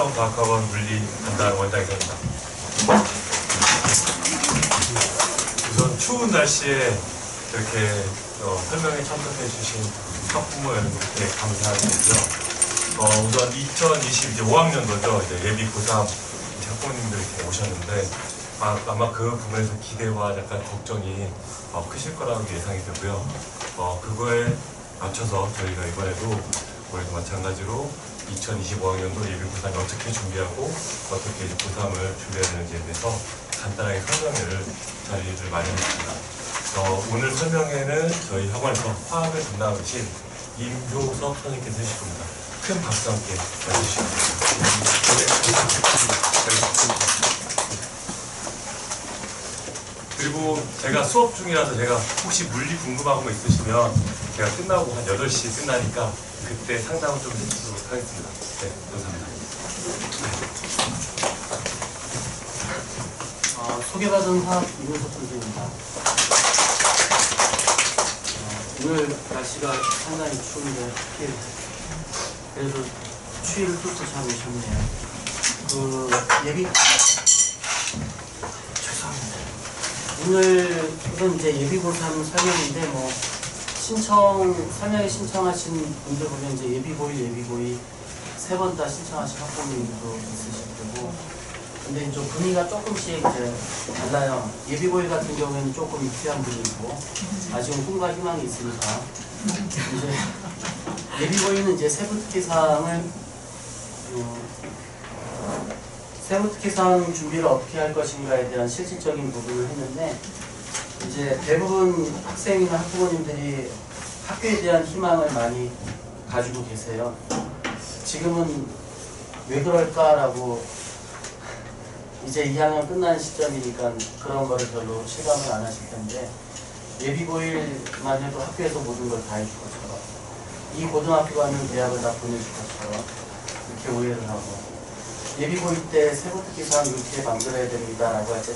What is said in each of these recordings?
특성과학학원 물리 담당 원장입니다. 우선 추운 날씨에 이렇게 설명에 참석해 주신 학부모 여러분께 감사드리고요. 우선 2020 이제 5학년도죠. 이제 예비 고3 학부모님들이 이렇게 오셨는데 아마 그 부분에서 기대와 약간 걱정이 크실 거라고 예상이 되고요. 그거에 맞춰서 저희가 이번에도 올해도 마찬가지로 2025학년도 예비 고3이 어떻게 준비하고 어떻게 이제 고3을 준비해야 되는지에 대해서 간단하게 자리를 마련했습니다. 오늘 설명회는 저희 학원에서 화학을 담당하신 임효석 선생님께서 해주실 겁니다. 큰 박수 함께 해주시기 바랍니다. 그리고 제가 수업 중이라서 제가 혹시 물리 궁금한 거 있으시면 제가 끝나고 한 8시 끝나니까 그때 상담을 좀 해주도록 하겠습니다. 네, 감사합니다. 소개받은 화학 임효석 선생입니다. 오늘 날씨가 상당히 추운데 그래도 추위를 뚫고 잘 오셨네요. 죄송합니다. 오늘은 이제 예비고3 설명인데 설명회 신청하신 분들 보면 이제 예비고1, 예비고2 세 번 다 신청하신 학부모님도 있으실 거고, 근데 좀 분위기가 조금씩 이제 달라요. 예비고1 같은 경우에는 조금 유쾌한 분위기고, 아직은 꿈과 희망이 있으니까 이제 예비고1은 이제 세부특기상 준비를 어떻게 할 것인가에 대한 실질적인 부분을 했는데, 이제 대부분 학생이나 학부모님들이 학교에 대한 희망을 많이 가지고 계세요. 지금은 왜 그럴까라고, 이제 2학년 끝나는 시점이니까 그런 거를 별로 실감을 안 하실 텐데, 예비고1만 해도 학교에서 모든 걸 다 해줄 것처럼, 이 고등학교 가면 대학을 다 보내줄 것처럼 이렇게 오해를 하고, 예비고1 때 세부특기상 이렇게 만들어야 됩니다 라고 할 때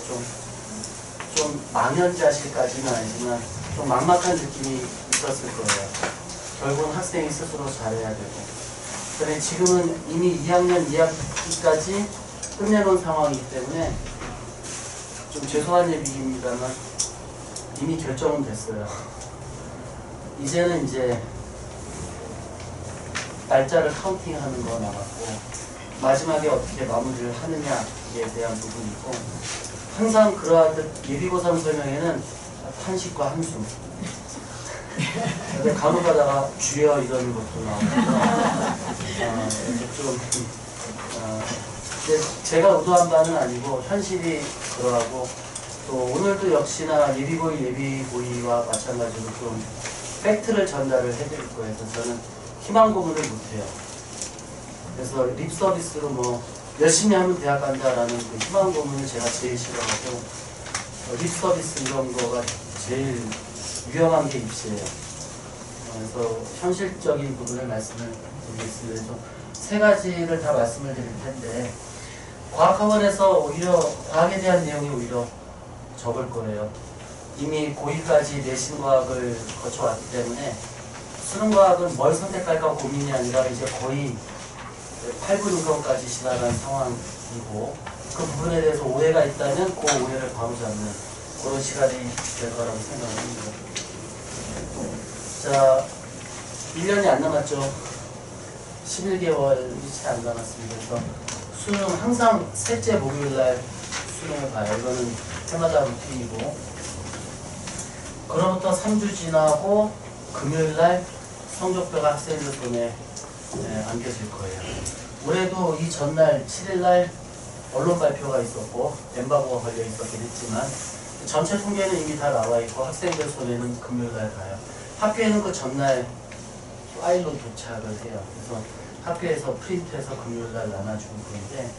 좀 망연자실까지는 아니지만 좀 막막한 느낌이 있었을 거예요. 결국은 학생이 스스로 잘해야 되고. 그런데 지금은 이미 2학년 2학기까지 끝내놓은 상황이기 때문에 좀 죄송한 얘기입니다만 이미 결정은 됐어요. 이제는 이제 날짜를 카운팅하는 거 남았고, 마지막에 어떻게 마무리를 하느냐에 대한 부분이고, 항상 그러하듯 예비고3 설명에는 한식과 한숨, 간혹가다가 주여 이러는 것도 나오고, 제가 의도한 바는 아니고 현실이 그러하고, 또 오늘도 역시나 예비고1, 예비고2와 마찬가지로 좀 팩트를 전달을 해드릴 거예요. 그래서 저는 희망 고문을 못해요. 그래서 립 서비스로 열심히 하면 대학 간다라는 그 희망 고문을 제가 제일 싫어하고, 립 서비스 이런 거가 제일 위험한 게 입시예요. 그래서 현실적인 부분을 말씀을 드리겠습니다. 그래서 세 가지를 다 말씀을 드릴 텐데, 과학학원에서 오히려 과학에 대한 내용이 오히려 적을 거예요. 이미 고2까지 내신과학을 거쳐왔기 때문에 수능과학은 뭘 선택할까 고민이 아니라 이제 거의 8분 인권까지 지나간 상황이고, 그 부분에 대해서 오해가 있다면 그 오해를 바로잡는 그런 시간이 될 거라고 생각을 합니다. 자, 1년이 안 남았죠. 11개월이 채 안 남았습니다. 그래서 수능 항상 셋째 목요일날 수능을 봐요. 이거는 해마다 루틴이고, 그로부터 3주 지나고 금요일날 성적표가 학생들 손에 안겨질 거예요. 올해도 이 전날 7일날 언론 발표가 있었고 엠바고가 걸려 있었긴 했지만 전체 통계는 이미 다 나와 있고 학생들 손에는 금요일날 가요. 학교에는 그 전날 파일로 도착을 해요. 그래서 학교에서 프린트해서 금요일날 나눠주고 그런데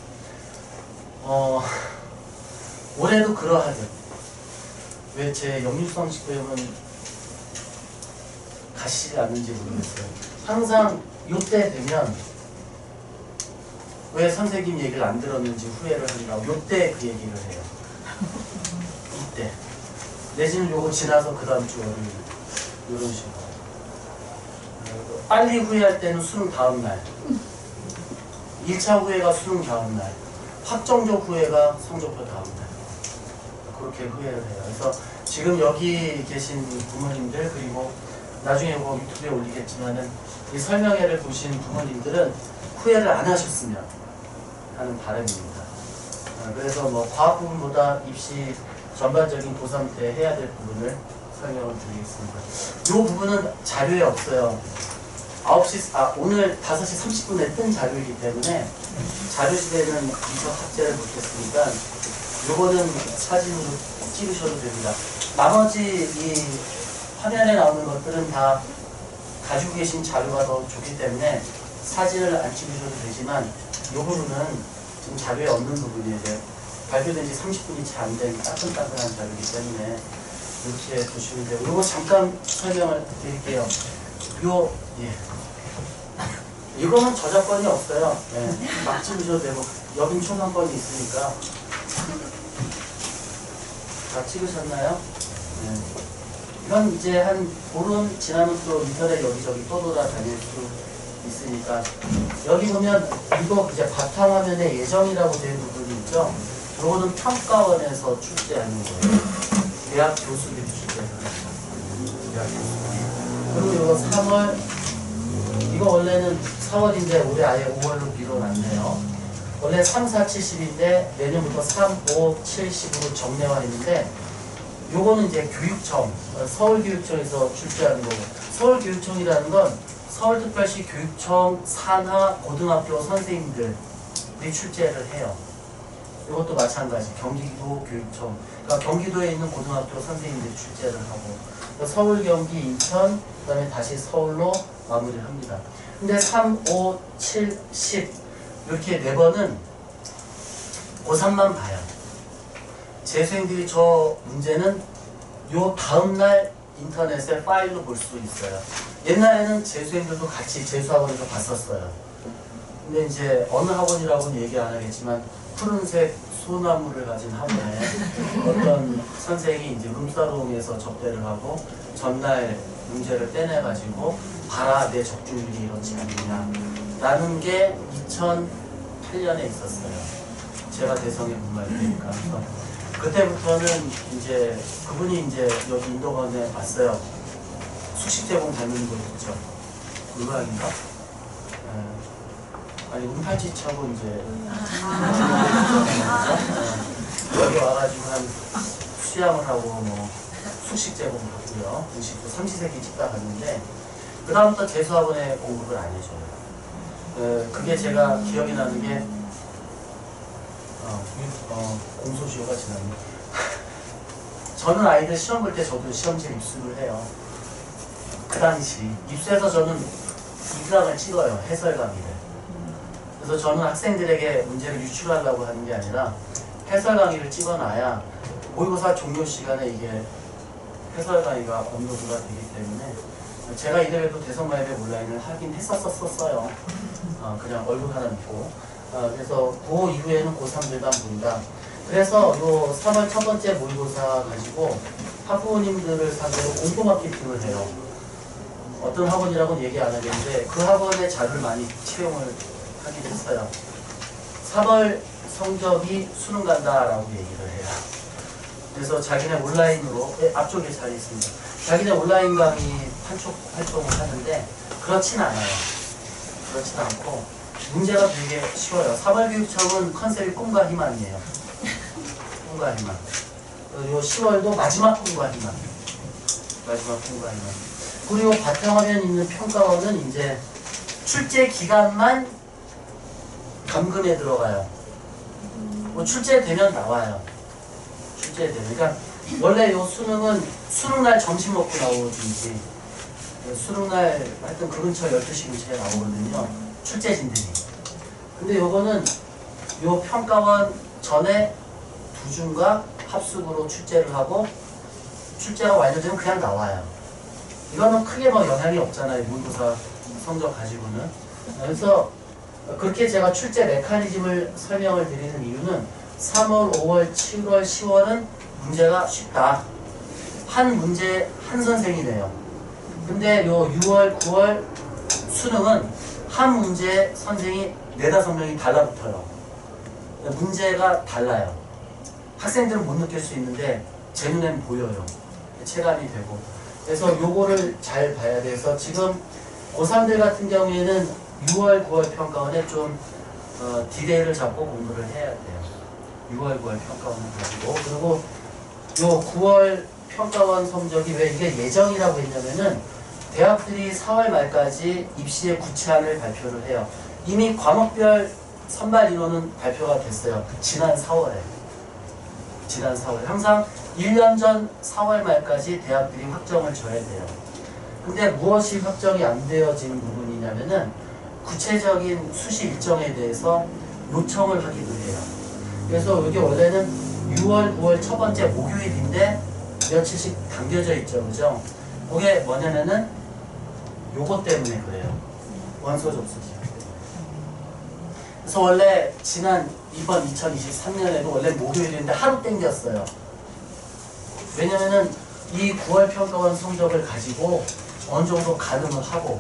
올해도 그러하듯 왜 제 역류성 시험은 가시지 않는지 모르겠어요. 항상 요때 되면 왜 선생님 얘기를 안 들었는지 후회를 하느라고 요때 그 얘기를 해요. 이때 내지는 요거 지나서 그 다음 주 월요일 이런 식으로. 빨리 후회할 때는 수능 다음 날 1차 후회가 수능 다음 날, 확정적 후회가 성적표 다음 날. 그렇게 후회를 해요. 그래서 지금 여기 계신 부모님들, 그리고 나중에 뭐 유튜브에 올리겠지만은 이 설명회를 보신 부모님들은 후회를 안 하셨으면 하는 바람입니다. 그래서 뭐 과학 부분보다 입시 전반적인 고3 때 해야 될 부분을 설명을 드리겠습니다. 이 부분은 자료에 없어요. 오늘 5시 30분에 뜬 자료이기 때문에 자료시대는 미처 탑재를 못했으니까 요거는 사진으로 찍으셔도 됩니다. 나머지 이 화면에 나오는 것들은 다 가지고 계신 자료가 더 좋기 때문에 사진을 안 찍으셔도 되지만 요 부분은 지금 자료에 없는 부분이에요. 발표된 지 30분이 채 안 된 따끈따끈한 자료이기 때문에 이렇게 보시면 되고, 요거 잠깐 설명을 드릴게요. 이거는 저작권이 없어요. 막 찍으셔도 되고, 여긴 초상권이 있으니까. 다 찍으셨나요? 이건 이제 한 보름 지나면 또 인터넷 여기저기 떠돌아다닐 수 있으니까. 여기 보면 이거 이제 바탕화면에 예정이라고 된 부분이 있죠. 이거는 평가원에서 출제하는 거예요. 대학 교수들이 출제하는 거예요. 대학 교수들이. 그리고 이거 3월, 이거 원래는 4월인데 올해 아예 5월로 미뤄놨네요. 원래 3, 4, 70인데 내년부터 3, 5, 7, 10으로 정례화했는데 요거는 이제 교육청, 서울교육청에서 출제하는 거고, 서울교육청이라는 건 서울특별시 교육청 산하 고등학교 선생님들이 출제를 해요. 이것도 마찬가지 경기도 교육청, 그러니까 경기도에 있는 고등학교 선생님들이 출제를 하고, 서울, 경기, 인천, 그 다음에 다시 서울로 마무리를 합니다. 근데 3, 5, 7, 10 이렇게 4번은 고3만 봐요. 재수생들이 저 문제는 요 다음날 인터넷에 파일로 볼 수 있어요. 옛날에는 재수생들도 같이 재수학원에서 봤었어요. 근데 이제 어느 학원이라고는 얘기 안 하겠지만 푸른색 소나무를 가진 학원에 어떤 선생이 이제 룸사롱에서 접대를 하고 전날 문제를 떼내가지고 봐라 내 적중률이 이렇지 않느냐 라는 게 2008년에 있었어요. 제가 대성에 근무할 때니까. 그때부터는 이제 그분이 이제 여기 인도관에 왔어요. 숙식 제공 받는 곳 있죠. 물방인가? 아니 운팔찌 차고 이제 여기 와가지고 한 수양을 하고 뭐 숙식 제공 받고요. 음식도 삼시세끼 찍다 갔는데 그 다음부터 재수학원에 공급을 안 해줘요. 그게 제가 기억이 나는 게 공소시효가 지났네. 저는 아이들 시험 볼 때 저도 시험지에 입수를 해요. 그 당시 입수해서 저는 입강을 찍어요. 해설 강의를. 그래서 저는 학생들에게 문제를 유출하려고 하는 게 아니라 해설 강의를 찍어놔야 모의고사 종료 시간에 이게 해설 강의가 업로드가 되기 때문에 제가 이래봬도 대성마이백 온라인을 하긴 했었어요. 그냥 얼굴 하나 믿고. 그래서 그 이후에는 고3들만 본다. 그래서 요 3월 첫 번째 모의고사 가지고 학부모님들을 상대로 공고 마케팅을 해요. 어떤 학원이라고는 얘기 안 하겠는데 그 학원의 자료를 많이 채용을 하기도 했어요. 3월 성적이 수능 간다라고 얘기를 해요. 그래서 자기네 온라인으로 앞쪽에 잘 있습니다. 자기네 온라인 강의 활동을 하는데 그렇진 않아요. 그렇진 않고 문제가 되게 쉬워요. 3월 교육청은 컨셉이 꿈과 희망이에요. 꿈과 희망. 그리고 10월도 마지막 꿈과 희망. 마지막 꿈과 희망. 그리고 바탕화면에 있는 평가원은 이제 출제 기간만 감금에 들어가요. 뭐 출제되면 나와요. 출제되면. 그러니까 원래 요 수능은 수능날 점심 먹고 나오든지 수능날 하여튼 그 근처 12시 근처에 나오거든요. 출제진들이. 근데 요거는 요 평가원 전에 두 중과 합숙으로 출제를 하고 출제가 완료되면 그냥 나와요. 이거는 크게 뭐 영향이 없잖아요. 모의고사 성적 가지고는. 그래서 그렇게 제가 출제 메커니즘을 설명을 드리는 이유는 3월, 5월, 7월, 10월은 문제가 쉽다. 한 문제 한 선생이네요. 근데 요 6월, 9월 수능은 한 문제 선생이 4~5명이 달라붙어요. 문제가 달라요. 학생들은 못 느낄 수 있는데 제 눈에는 보여요. 체감이 되고. 그래서 요거를 잘 봐야 돼서 지금 고3들 같은 경우에는 6월, 9월 평가원에 좀 디레이를 잡고 공부를 해야 돼요. 6월, 9월 평가원을 가지고. 그리고 요 9월 평가원 성적이 왜 이게 예정이라고 했냐면은 대학들이 4월 말까지 입시의 구체안을 발표를 해요. 이미 과목별 선발 인원은 발표가 됐어요. 지난 4월에. 항상 1년 전 4월 말까지 대학들이 확정을 줘야 돼요. 근데 무엇이 확정이 안 되어진 부분이냐면은 구체적인 수시 일정에 대해서 요청을 하기도 해요. 그래서 이게 원래는 6월, 9월 첫 번째 목요일인데 며칠씩 당겨져 있죠. 그죠? 그게 뭐냐면은 요것 때문에 그래요. 원서 접수 기간. 그래서 원래 이번 2023년에도 원래 목요일인데 하루 땡겼어요. 왜냐면은 이 9월 평가원 성적을 가지고 어느 정도 가늠을 하고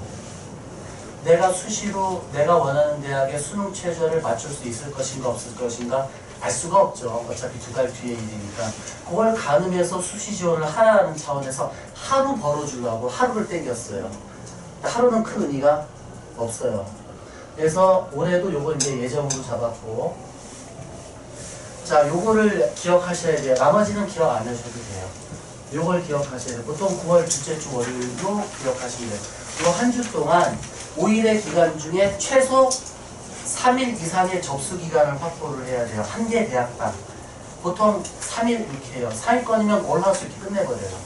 내가 수시로 내가 원하는 대학의 수능 최저를 맞출 수 있을 것인가 없을 것인가 알 수가 없죠. 어차피 2달 뒤의 일이니까. 그걸 가늠해서 수시 지원을 하라는 차원에서 하루 벌어주려고 하루를 땡겼어요. 하루는 큰 의미가 없어요. 그래서 올해도 요거 이제 예정으로 잡았고, 자, 요거를 기억하셔야 돼요. 나머지는 기억 안 하셔도 돼요. 요걸 기억하셔야 돼요. 보통 9월 둘째 주 월요일도 기억하시면 돼요. 요 한 주 동안 5일의 기간 중에 최소 3일 이상의 접수 기간을 확보를 해야 돼요. 한 개 대학당. 보통 3일 이렇게 해요. 상위권이면 월화수 이렇게 끝내버려요.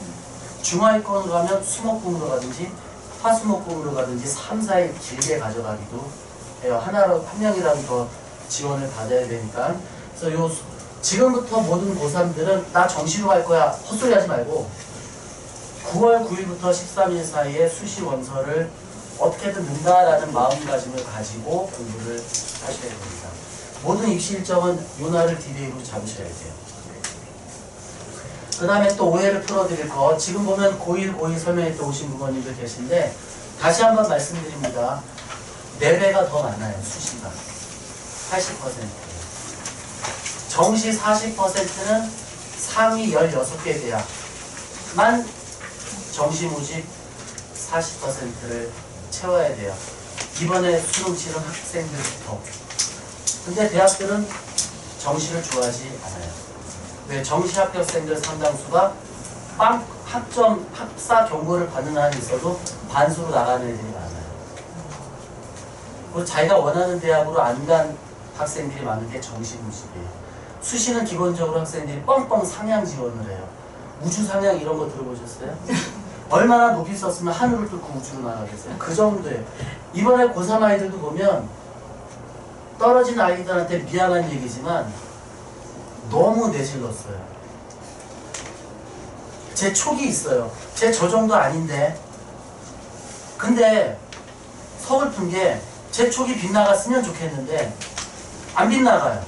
중하위권으로 가면 수목금으로 가든지 화수목금으로 가든지 3, 4일 길게 가져가기도 해요. 한 명이라도 더 지원을 받아야 되니까. 그래서 지금부터 모든 고3들은 나 정시로 갈 거야. 헛소리 하지 말고 9월 9일부터 13일 사이에 수시 원서를 어떻게든 넣는다라는 마음가짐을 가지고 공부를 하셔야 됩니다. 모든 입시 일정은 요날을 디데이로 잡으셔야 돼요. 그 다음에 또 오해를 풀어드릴 거, 지금 보면 고1, 고2 설명회 때 오신 부모님들 계신데 다시 한번 말씀드립니다. 4배가 더 많아요. 수시가 80%. 정시 40%는 상위 16개 대학만 정시 모집 40%를 채워야 돼요. 이번에 수능 치른 학생들부터. 근데 대학들은 정시를 좋아하지 않아요. 왜? 정시 합격생들 상당수가 학사 경고를 받는 한이 있어도 반수로 나가는 애들이 많아요. 그리고 자기가 원하는 대학으로 안 간 학생들이 많은 게 정시 모집이에요. 수시는 기본적으로 학생들이 뻥뻥 상향 지원을 해요. 우주 상향 이런 거 들어보셨어요? 얼마나 높이 썼으면 하늘을 뚫고 우주로 나가겠어요? 그 정도예요. 이번에 고3 아이들도 보면 떨어진 아이들한테 미안한 얘기지만 너무 내질렀어요. 제 촉이 있어요. 제 저 정도 아닌데. 근데 서글픈 게 제 촉이 빗나갔으면 좋겠는데 안 빗나가요.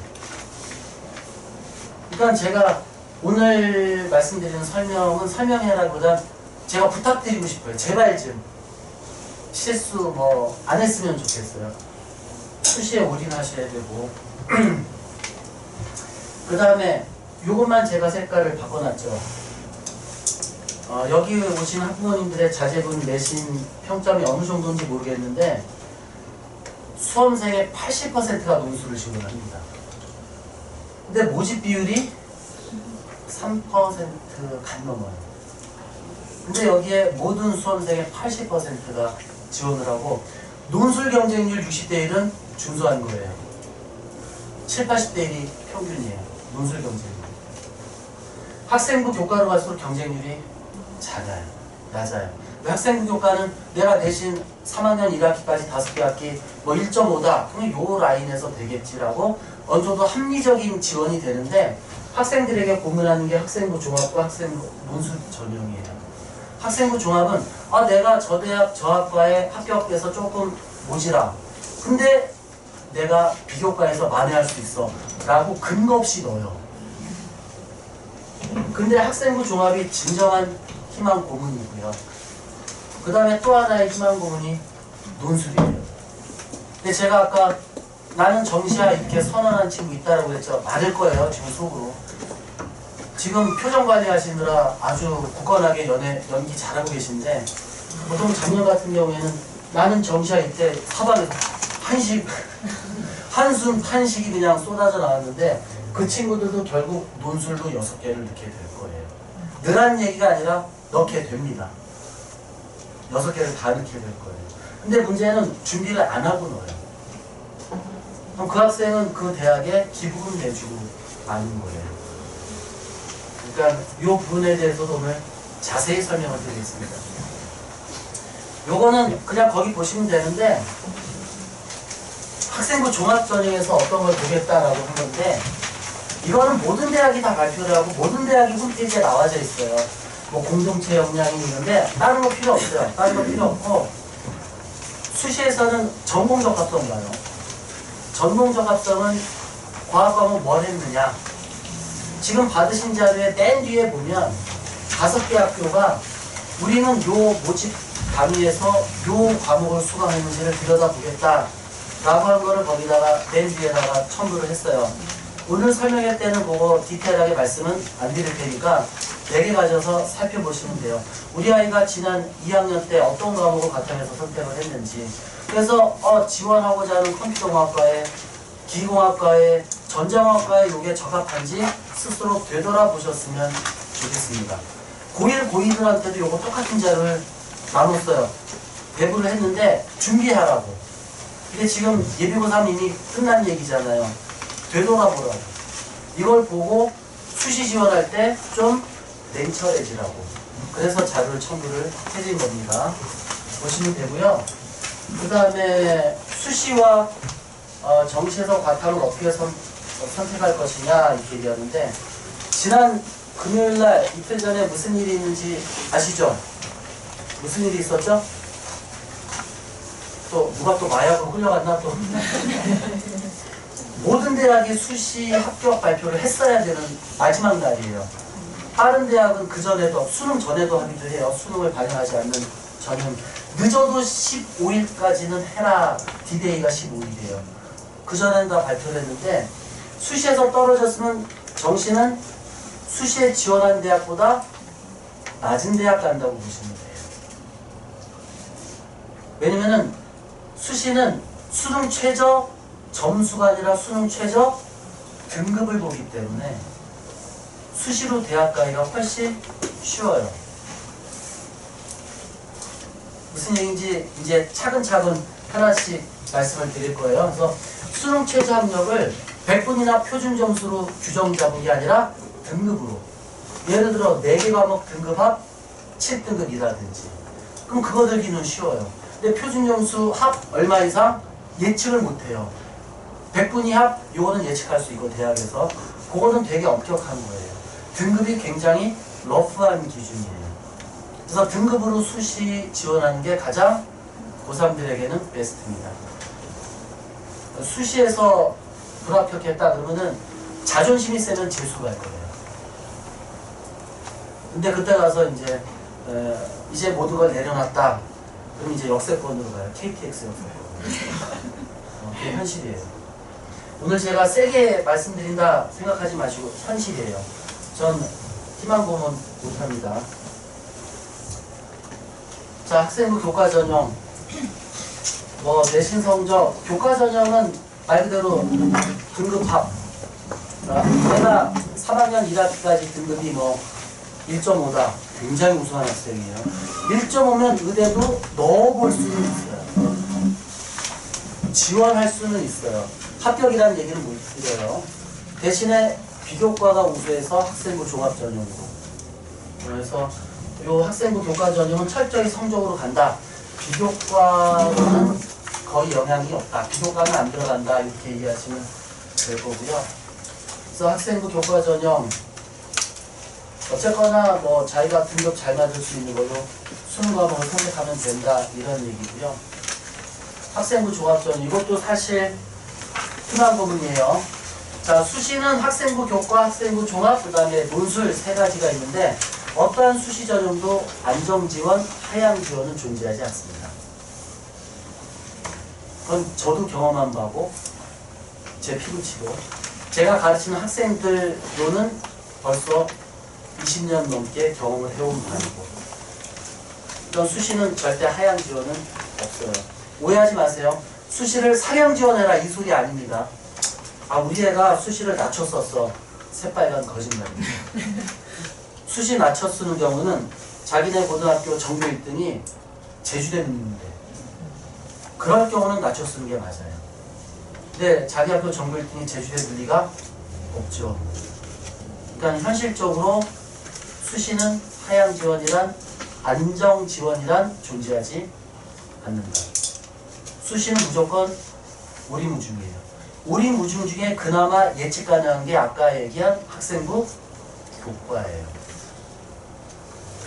그러니까 제가 오늘 말씀드리는 설명은 설명이라기보다 제가 부탁드리고 싶어요. 제발 좀 실수 안 했으면 좋겠어요. 수시에 올인하셔야 되고 그 다음에 요것만 제가 색깔을 바꿔놨죠. 여기 오신 학부모님들의 자제분 내신 평점이 어느 정도인지 모르겠는데 수험생의 80%가 논술을 지원합니다. 근데 모집 비율이 3%간 넘어요. 근데 여기에 모든 수험생의 80%가 지원을 하고 논술 경쟁률 60대 1은 준수한 거예요. 7, 80대 1이 평균이에요. 논술 경쟁률. 학생부 교과로 갈수록 경쟁률이 낮아요. 학생부 교과는 내가 내신 3학년 1학기까지 5개 학기 1.5다. 그럼 요 라인에서 되겠지라고 어느 정도 합리적인 지원이 되는데 학생들에게 고민하는 게 학생부 종합과 학생부 논술 전형이에요. 학생부 종합은 내가 저 대학 저 학과에 합격해서 조금 모지라. 근데 내가 비교과에서 만회할 수 있어 라고 근거 없이 넣어요. 근데 학생부 종합이 진정한 희망 고문이고요. 그 다음에 또 하나의 희망 고문이 논술이에요. 근데 제가 아까 나는 정시야 이렇게 선언한 친구 있다라고 했죠. 많을 거예요, 지금 속으로. 지금 표정 관리하시느라 아주 굳건하게 연기 잘하고 계신데, 보통 작년 같은 경우에는 나는 정시야 이때 사방에서 한숨 탄식이 그냥 쏟아져 나왔는데, 그 친구들도 결국 논술도 6개를 넣게 될 거예요. 넣으라는 얘기가 아니라 넣게 됩니다. 6개를 다 넣게 될 거예요. 근데 문제는 준비를 안 하고 넣어요. 그럼 그 학생은 그 대학에 기부금 내주고 마는 거예요. 그러니까 이 부분에 대해서도 오늘 자세히 설명을 드리겠습니다. 요거는 그냥 거기 보시면 되는데, 학생부 종합전형에서 어떤 걸 보겠다라고 한 건데, 이거는 모든 대학이 다 발표를 하고 모든 대학이 홈페이지에 나와져 있어요. 뭐 공동체 역량이 있는데 다른 거 필요 없어요. 다른 거 필요 없고, 수시에서는 전공적합성 봐요. 전공적합성은 과학 과목 뭘 했느냐. 지금 받으신 자료에 맨 뒤에 보면 5개 학교가 우리는 요 모집 단위에서 요 과목을 수강했는지를 들여다보겠다 라고 한 거를 거기다가 맨 뒤에다가 첨부를 했어요. 오늘 설명할 때는 그거 디테일하게 말씀은 안 드릴 테니까 4개 가져서 살펴보시면 돼요. 우리 아이가 지난 2학년 때 어떤 과목을 바탕에서 선택을 했는지. 그래서 지원하고자 하는 컴퓨터공학과에, 기계공학과에, 전자공학과에 이게 적합한지 스스로 되돌아보셨으면 좋겠습니다. 고1, 고2들한테도 이거 똑같은 자료를 나눴어요. 배부를 했는데 준비하라고. 근데 지금 예비고3 이미 끝난 얘기잖아요. 되돌아보라고. 이걸 보고 수시 지원할 때 좀 냉철해지라고. 그래서 자료를 첨부를 해드린 겁니다. 보시면 되고요. 그 다음에 수시와 정시에서 과탐을 어떻게 선택할 것이냐 이렇게 얘기하는데, 지난 금요일날 이틀 전에 무슨 일이 있는지 아시죠? 무슨 일이 있었죠? 또 누가 또 마약으로 흘러갔나 또. 모든 대학이 수시 합격 발표를 했어야 되는 마지막 날이에요. 다른 대학은 그 전에도, 수능 전에도 하기도 해요. 수능을 반영하지 않는 전형. 늦어도 15일까지는 해라. 디데이가 15일이에요. 그 전에는 다 발표를 했는데, 수시에서 떨어졌으면 정시는 수시에 지원한 대학보다 낮은 대학 간다고 보시면 돼요. 왜냐면은 수시는 수능 최저 점수가 아니라 수능 최저 등급을 보기 때문에 수시로 대학 가기가 훨씬 쉬워요. 무슨 얘기인지 이제 차근차근 하나씩 말씀을 드릴 거예요. 그래서 수능 최저 학력을 100분이나 표준 점수로 규정 잡은 게 아니라 등급으로. 예를 들어 4개 과목 등급 합 7등급이라든지. 그럼 그거 들기는 쉬워요. 근데 표준 점수 합 얼마 이상 예측을 못해요. 100분위 합 요거는 예측할 수 있고 대학에서 그거는 되게 엄격한 거예요. 등급이 굉장히 러프한 기준이에요. 그래서 등급으로 수시 지원하는 게 가장 고3들에게는 베스트입니다. 수시에서 불합격했다 그러면은 자존심이 세면 재수 갈 거예요. 근데 그때 가서 이제 모든 걸 내려놨다. 그럼 이제 역세권으로 가요. KTX 역세권. 그게 현실이에요. 오늘 제가 세게 말씀드린다 생각하지 마시고 현실이에요. 전 희망 고문 못합니다. 자, 학생부 교과 전형. 내신 성적, 교과 전형은 말 그대로 등급 합. 내가 3학년 1학기까지 등급이 1.5다. 굉장히 우수한 학생이에요. 1.5면 의대도 넣어볼 수는 있어요. 지원할 수는 있어요. 합격이라는 얘기는 못 드려요. 대신에 비교과가 우수해서 학생부 종합전형으로. 그래서 이 학생부 교과 전형은 철저히 성적으로 간다. 비교과는 거의 영향이 없다. 비교과는 안 들어간다. 이렇게 이해하시면 될 거고요. 그래서 학생부 교과 전형 어쨌거나 자기가 등급 잘 맞을 수 있는 걸로 수능 과목을 선택하면 된다. 이런 얘기고요. 학생부 종합전형 이것도 사실 희망 부분이에요. 자, 수시는 학생부 교과, 학생부 종합, 그 다음에 논술 3가지가 있는데 어떠한 수시 전형도 안정지원, 하향지원은 존재하지 않습니다. 그건 저도 경험한 바고 제 피부치고 제가 가르치는 학생들로는 벌써 20년 넘게 경험을 해온 바이고 이런 수시는 절대 하향 지원은 없어요. 오해하지 마세요. 수시를 상향 지원해라 이 소리 아닙니다. 아 우리 애가 수시를 낮춰 썼어. 새빨간 거짓말입니다. 수시 낮춰 쓰는 경우는 자기네 고등학교 전교 1등이 제주대 있는데 그럴 경우는 낮춰 쓰는 게 맞아요. 근데 자기 학교 전교 1등이 제주대 들 리가 없죠. 그러니까 현실적으로 수시는 하향 지원이란 안정 지원이란 존재하지 않는다. 수시는 무조건 오리무중이에요. 오리무중 중에 그나마 예측 가능한 게 아까 얘기한 학생부 교과예요.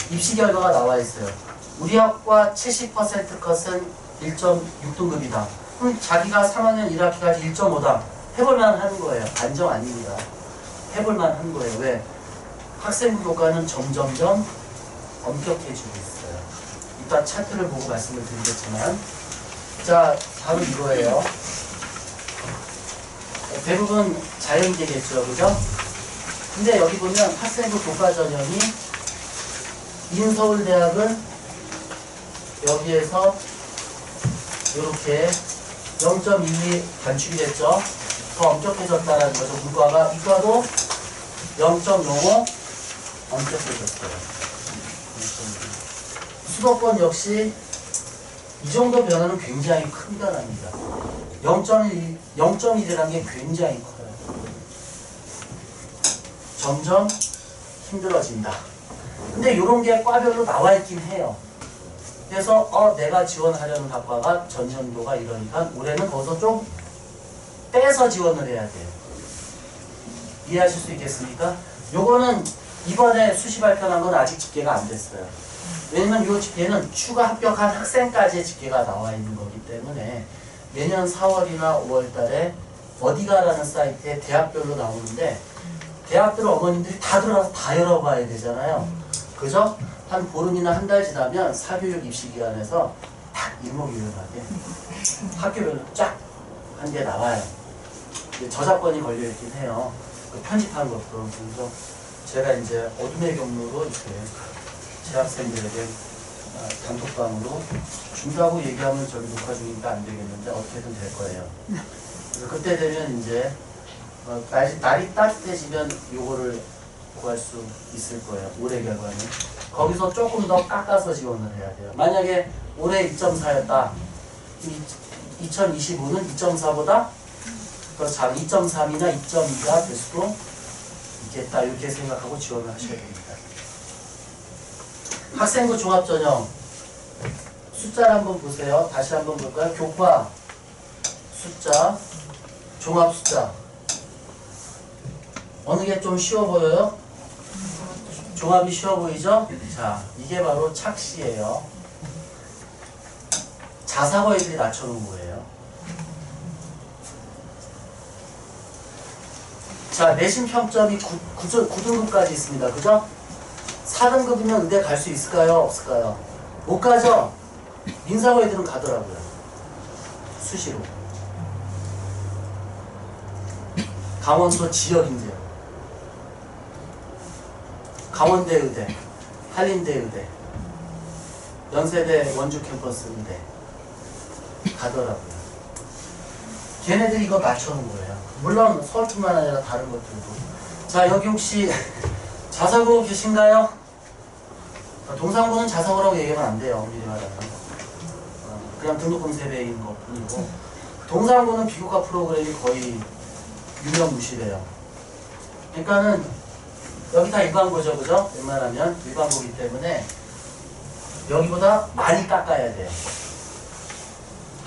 입시 결과가 나와 있어요. 우리 학과 70% 컷은 1.6등급이다. 그럼 자기가 3학년 1학기까지 1.5다. 해볼만 하는 거예요. 안정 아닙니다. 해볼만 한 거예요. 왜? 학생부 교과는 점점점 엄격해지고 있어요. 이따 차트를 보고 말씀을 드리겠지만 자, 바로 이거예요. 대부분 자연계겠죠. 그죠? 근데 여기 보면 학생부 교과 전형이 인서울대학은 여기에서 이렇게 0.12 단축이 됐죠. 더 엄격해졌다는 거죠. 문과가 이과도 0.05 엄격해졌어요. 수도권 역시 이 정도 변화는 굉장히 큽니다. 0.1이라는 게 굉장히 커요. 점점 힘들어진다. 근데 이런 게 과별로 나와 있긴 해요. 그래서 내가 지원하려는 학과가 전년도가 이러니까 올해는 거기서 좀 빼서 지원을 해야 돼요. 이해하실 수 있겠습니까? 요거는 이번에 수시 발표한 건 아직 집계가 안 됐어요. 왜냐면 이 집계는 추가 합격한 학생까지의 집계가 나와 있는 거기 때문에 내년 4월이나 5월 달에 어디가라는 사이트에 대학별로 나오는데 대학들 어머님들이 다 들어가서 다 열어봐야 되잖아요. 그죠? 한 보름이나 한 달 지나면 사교육 입시기관에서 딱 일목요연하게 학교별로 쫙 한 개 나와요. 저작권이 걸려있긴 해요. 그 편집한 것도. 그래서 제가 이제 어둠의 경로로 이렇게 제 학생들에게 단톡방으로 준다고 얘기하면 저기 녹화 중이니까 안 되겠는데 어떻게든 될 거예요. 그래서 그때 되면 이제 날이 따뜻해지면 요거를 구할 수 있을 거예요. 올해 결과는. 거기서 조금 더 깎아서 지원을 해야 돼요. 만약에 올해 2.4였다. 2025는 2.4보다 더 잘 2.3이나 2.2가 될 수도 있겠다. 이렇게 생각하고 지원을 하셔야 됩니다. 학생부 종합전형 숫자를 한번 보세요. 다시 한번 볼까요? 교과 숫자, 종합 숫자 어느 게 좀 쉬워 보여요? 종합이 쉬워 보이죠? 자, 이게 바로 착시예요. 자사고 애들이 낮춰놓은 거예요. 자, 내신 평점이 9등급까지 있습니다. 그죠? 4등급이면 의대 갈 수 있을까요? 없을까요? 못 가죠? 민사고 애들은 가더라고요. 수시로. 강원도 지역인데요. 강원대 의대, 한림대 의대, 연세대 원주 캠퍼스 의대 가더라고요. 걔네들이 이거 맞춰놓은 거예요. 물론 서울뿐만 아니라 다른 것들도. 자, 여기 혹시 자사고 계신가요? 동사고는 자사고라고 얘기하면 안 돼요. 미리 말하면. 그냥 등록금 세배인 것 뿐이고. 동사고는 비교과 프로그램이 거의 유명무실해요. 그러니까는 여기 다 일반고죠, 그죠? 웬만하면 일반고이기 때문에 여기보다 많이 깎아야 돼요.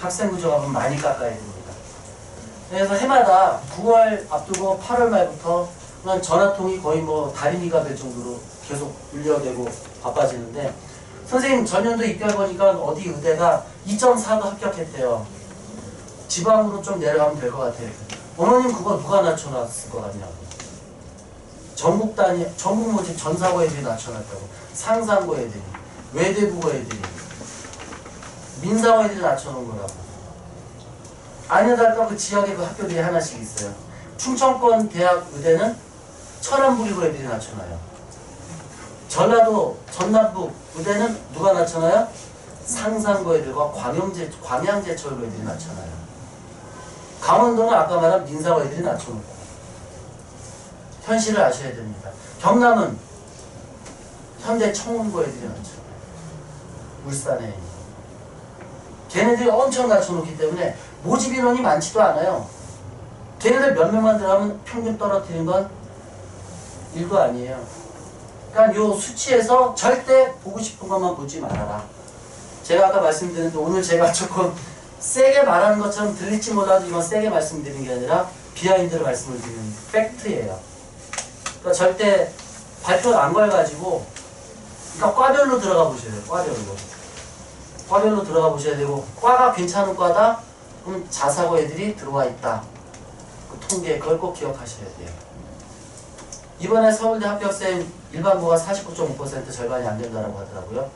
학생부 종합은 많이 깎아야 됩니다. 그래서 해마다 9월 앞두고 8월 말부터 전화통이 거의 뭐 다리미가 될 정도로 계속 울려대고 바빠지는데 선생님 전년도 입결 보니까 어디 의대가 2.4도 합격했대요. 지방으로 좀 내려가면 될 것 같아요. 어머님 그거 누가 낮춰놨을 것 같냐고. 전국 모집 전사고 애들이 낮춰놨다고. 상상고 애들이, 외대부고 애들이, 민사고 애들이 낮춰놓은 거라고. 아니나 다를까 그 지역에 그 학교들이 하나씩 있어요. 충청권 대학 의대는 천안부리고 애들이 낮춰놔요. 전라도 전남북 의대는 누가 낮춰놔요? 상산고 애들과 광양제철고 애들이 낮춰놔요. 강원도는 아까 말한 민사고 애들이 낮춰놓고. 현실을 아셔야 됩니다. 경남은 현대청운고 애들이 낮춰놔요. 울산에. 걔네들이 엄청 낮춰놓기 때문에 모집 인원이 많지도 않아요. 걔네들 몇 명만 들어가면 평균 떨어뜨리는 건 1도 아니에요. 그러니까 요 수치에서 절대 보고 싶은 것만 보지 말아라. 제가 아까 말씀드렸는데 오늘 제가 조금 세게 말하는 것처럼 들릴지 몰라도 이건 세게 말씀드리는 게 아니라 비하인드를 말씀을 드리는 팩트예요. 그러니까 절대 발표 안 걸가지고 그러니까 과별로 들어가 보셔야 돼요. 과별로 들어가 보셔야 되고 과가 괜찮은 과다? 그럼 자사고 애들이 들어와 있다. 그 통계 그걸 꼭 기억하셔야 돼요. 이번에 서울대 합격생 일반고가 49.5% 절반이 안 된다고 하더라고요.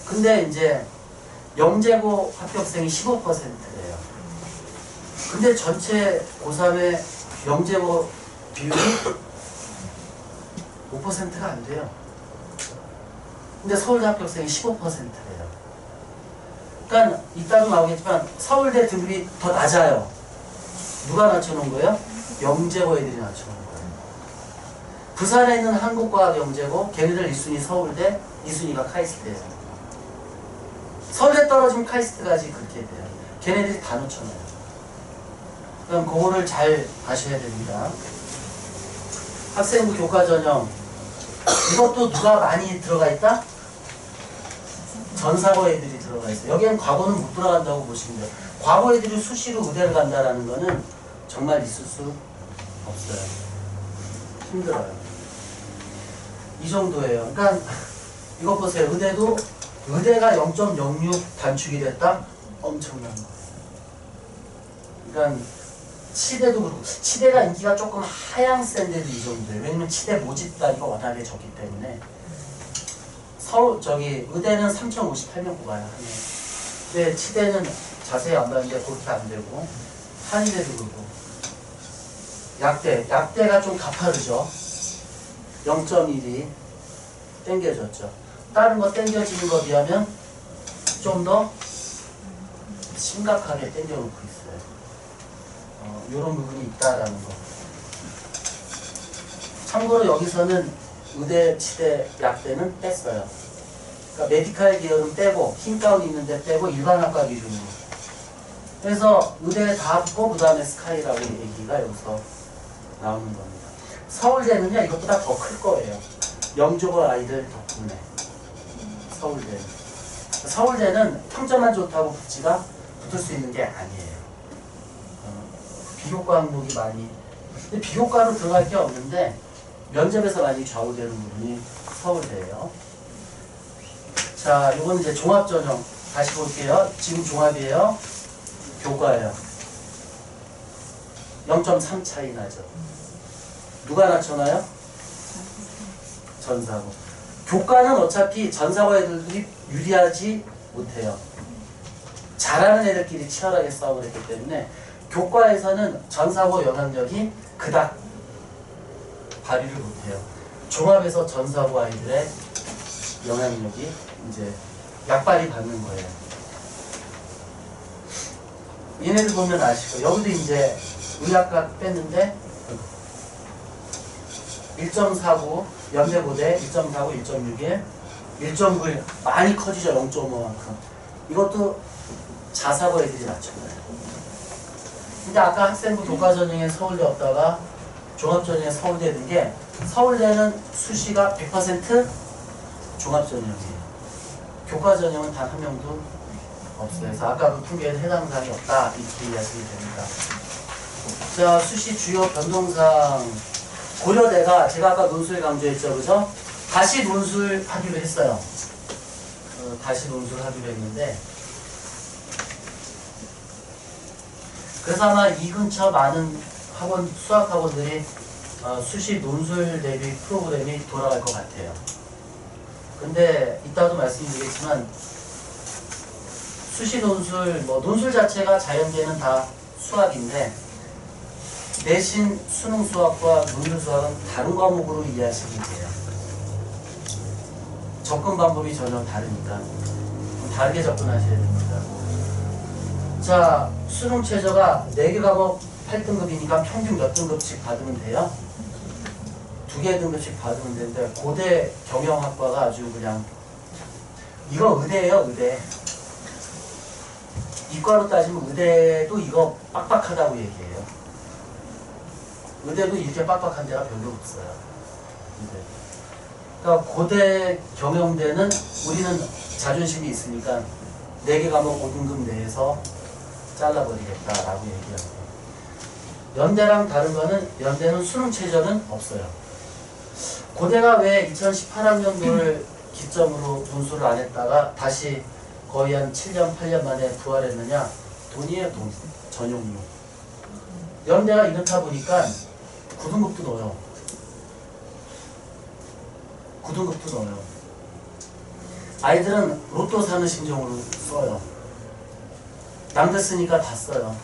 근데 이제 영재고 합격생이 15%래요. 근데 전체 고3의 영재고 비율이 5%가 안 돼요. 근데 서울대 합격생이 15%래요. 그러니까 이따도 나오겠지만 서울대 등급이 더 낮아요. 누가 낮춰놓은 거예요? 영재고 애들이 낮춰놓은 거예요. 부산에 있는 한국과학 영재고 걔네들 1순위 서울대, 2순위가 카이스트예요. 서울대 떨어지면 카이스트까지 그렇게 돼요. 걔네들이 다 놓쳐놔요. 그럼 그거를 잘 아셔야 됩니다. 학생부 교과 전형 이것도 누가 많이 들어가 있다? 전사고 애들이 들어가 있어요. 여기엔 과거는 못 들어간다고 보시면 돼요. 과거 애들이 수시로 의대를 간다라는 거는 정말 있을 수 없어요. 힘들어요. 이 정도예요. 그러니까 이것 보세요. 의대가 0.06 단축이 됐다? 엄청난 거예요. 그러니까 치대도 그렇고 치대가 인기가 조금 하향세인데도 이 정도예요. 왜냐면 치대 모집 단위가 워낙에 적기 때문에 의대는 3,058명 뽑아요. 근데 치대는 자세히 안 봤는데 그렇게 안 되고 한의대도 그렇고 약대가 좀 가파르죠. 0.1이 땡겨졌죠. 다른 거 땡겨지는 거 비하면 좀 더 심각하게 땡겨놓고 있어요. 이런 부분이 있다라는 거. 참고로 여기서는 의대, 치대, 약대는 뺐어요. 그러니까 메디칼 계열은 빼고 흰가운 있는데 빼고 일반학과 기준으로. 그래서 의대 다 붙고 그 다음에 스카이라고 얘기가 여기서 나오는 겁니다. 서울대는요 이것보다 더 클 거예요. 영조고 아이들 덕분에. 서울대는 평점만 좋다고 붙을 수 있는 게 아니에요. 비교과 항목이 많이. 근데 비교과로 들어갈 게 없는데 면접에서 많이 좌우되는 부분이 서울대예요. 자, 이건 이제 종합전형 다시 볼게요. 지금 종합이에요. 교과예요. 0.3 차이 나죠. 누가 낮춰놔요? 전사고. 교과는 어차피 전사고 애들이 유리하지 못해요. 잘하는 애들끼리 치열하게 싸우고 그랬기 때문에 교과에서는 전사고 영향력이 그닥 발휘를 못해요. 종합에서 전사고 아이들의 영향력이 이제 약발이 받는 거예요. 얘네들 보면 아시고 여기도 이제 의학과 뺐는데 1.49 연대고대 1.49, 1.61, 1.9 많이 커지죠. 0.5만큼. 이것도 자사고 애들이 낮춰놔요. 근데 아까 학생부 교과전형에 서울대 없다가 종합전형에 서울대 든 게 서울대는 수시가 100% 종합전형이에요. 교과전형은 단 한 명도 없어요. 그래서 아까 그 통계에는 해당 사항이 없다 이렇게 이야기 됩니다. 자, 수시 주요 변동사항 고려대가 제가 아까 논술 강조했죠, 그죠? 다시 논술 하기로 했어요. 다시 논술 하기로 했는데 그래서 아마 이 근처 많은 학원, 수학학원들이 수시 논술 대비 프로그램이 돌아갈 것 같아요. 근데 이따도 말씀드리겠지만 수시 논술, 뭐 논술 자체가 자연계는 다 수학인데 내신 수능 수학과 논술 수학은 다른 과목으로 이해하시면 돼요. 접근 방법이 전혀 다르니까 다르게 접근하셔야 됩니다. 자, 수능 최저가 4개 과목 8등급이니까 평균 몇 등급씩 받으면 돼요? 2개 등급씩 받으면 되는데 고대 경영학과가 아주 그냥 이거 의대예요, 의대. 이과로 따지면 의대도 이거 빡빡하다고 얘기해요. 의대도 이렇게 빡빡한 데가 별로 없어요. 의대. 그러니까 고대 경영대는 우리는 자존심이 있으니까 4개 과목 5등급 내에서 잘라버리겠다라고 얘기합니다. 연대랑 다른 거는 연대는 수능 최저는 없어요. 고대가 왜 2018학년도를 기점으로 논술을 안 했다가 다시 거의 한 7년, 8년 만에 부활했느냐? 돈이에요, 돈. 전용료. 연대가 이렇다 보니까 9등급도 넣어요. 9등급도 넣어요. 아이들은 로또 사는 심정으로 써요. 남들 쓰니까 다 써요.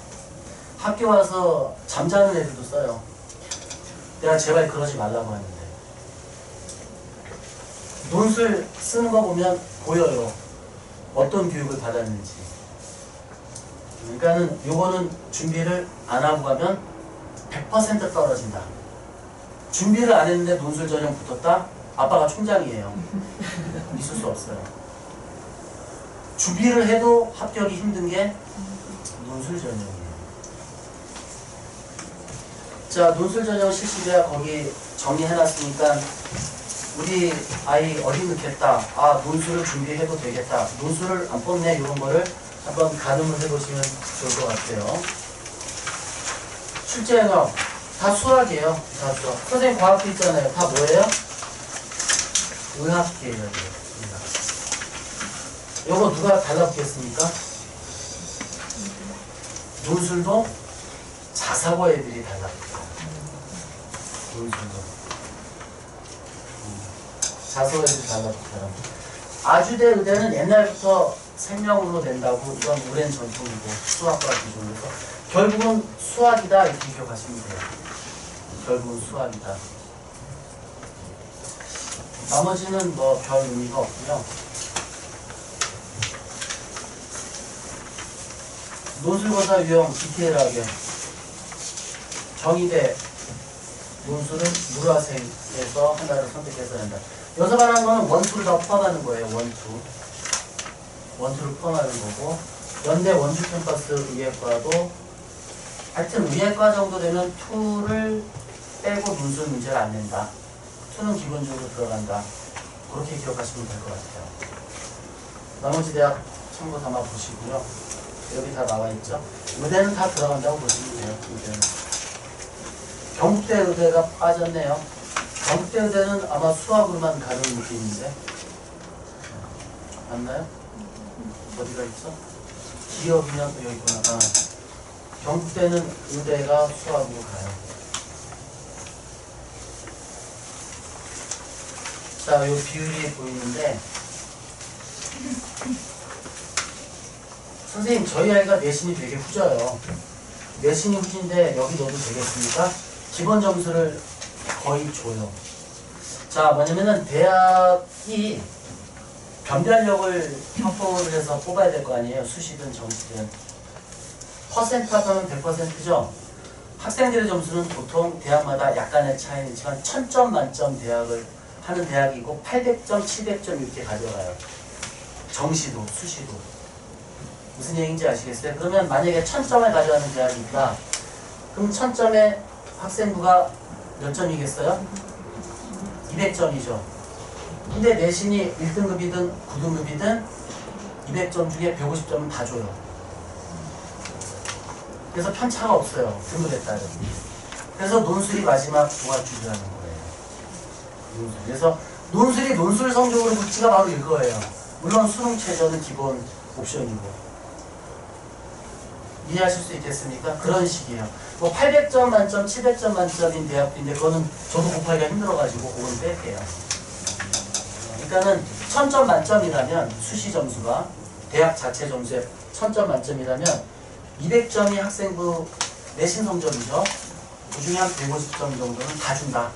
학교 와서 잠자는 애들도 써요. 내가 제발 그러지 말라고 하는데. 논술 쓰는 거 보면 보여요. 어떤 교육을 받았는지. 그러니까는 요거는 준비를 안 하고 가면 100% 떨어진다. 준비를 안 했는데 논술 전형 붙었다? 아빠가 총장이에요. 있을 수 없어요. 준비를 해도 합격이 힘든 게 논술 전형이에요. 자, 논술 전형 실시대학 거기 정리해놨으니까 우리 아이 어디 넣겠다. 아, 논술을 준비해도 되겠다. 논술을 안 뽑네. 이런 거를 한번 가늠을 해보시면 좋을 것 같아요. 출제 영역 다 수학이에요. 다 수학. 선생님 과학도 있잖아요. 다 뭐예요? 의학 계열이에요. 요거 누가 달라붙겠습니까? 논술도 자사고 애들이 달라붙어요. 논술도. 자사고 애들이 달라붙어요. 아주대 의대는 옛날부터 생명으로 낸다고 이건 오랜 전통이고 수학과 기준에서 결국은 수학이다 이렇게 기억하시면 돼요. 결국은 수학이다. 나머지는 뭐 별 의미가 없고요. 논술고사 유형 디테일하게 정의대 논술은 물화생에서 하나를 선택해서 한다. 여기서 말하는 거는 원투를 다 포함하는 거예요. 원투를 포함하는 거고 연대 원주 캠퍼스 의예과도 하여튼 의예과 정도 되면 2를 빼고 논술 문제를 안 낸다. 2는 기본적으로 들어간다. 그렇게 기억하시면 될 것 같아요. 나머지 대학 참고 담아 보시고요. 여기 다 나와 있죠. 의대는 다 들어간다고 보시면 돼요. 의대는. 경북대 의대가 빠졌네요. 경북대 의대는 아마 수학으로만 가는 느낌인데 맞나요? 어디가 있죠? 기업이면 여기 있구나. 아, 경북대는 의대가 수학으로 가요. 자, 요 비율이 보이는데 선생님 저희 아이가 내신이 되게 후져요. 내신이 후진데 여기 넣어도 되겠습니까? 기본 점수를 거의 줘요. 자, 뭐냐면은 대학이 변별력을 확보를 해서 뽑아야 될 거 아니에요. 수시든 정시든. 퍼센트 합하면 100%죠. 학생들의 점수는 보통 대학마다 약간의 차이는 있지만 1000점 만점 대학을 하는 대학이고 800점, 700점 이렇게 가져가요. 정시도, 수시도. 무슨 얘기인지 아시겠어요? 그러면 만약에 1000점을 가져가는 대학이 있다. 그럼 1000점에 학생부가 몇 점이겠어요? 200점이죠. 근데 내신이 1등급이든 9등급이든 200점 중에 150점은 다 줘요. 그래서 편차가 없어요. 등급에 따라. 그래서 논술이 마지막 종합주제라는 거예요. 논술. 그래서 논술이 논술 성적으로 붙지가 바로 이거예요. 물론 수능 최저는 기본 옵션이고. 이해하실 수 있겠습니까? 그런 식이에요. 뭐 800점 만점, 700점 만점인 대학인데 그거는 저도 곱하기가 힘들어가지고 그건 뺄게요. 그러니까는 1000점 만점이라면 수시 점수가 대학 자체 점수의 1000점 만점이라면 200점이 학생부 내신 성적이죠. 그 중에 한 150점 정도는 다 준다.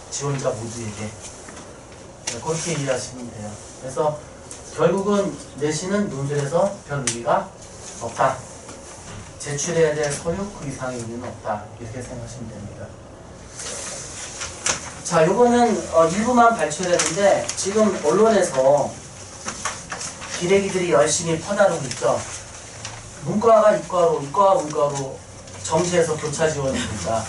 지원자 모두에게. 그렇게 이해하시면 돼요. 그래서 결국은 내신은 논술에서 별 의미가 없다. 제출해야 될 서류 그 이상의 의미는 없다. 이렇게 생각하시면 됩니다. 자, 요거는 일부만 발표했는데 지금 언론에서 기레기들이 열심히 퍼다르고 있죠. 문과가 이과로, 이과가 문과로 정시에서 교차 지원이 된다.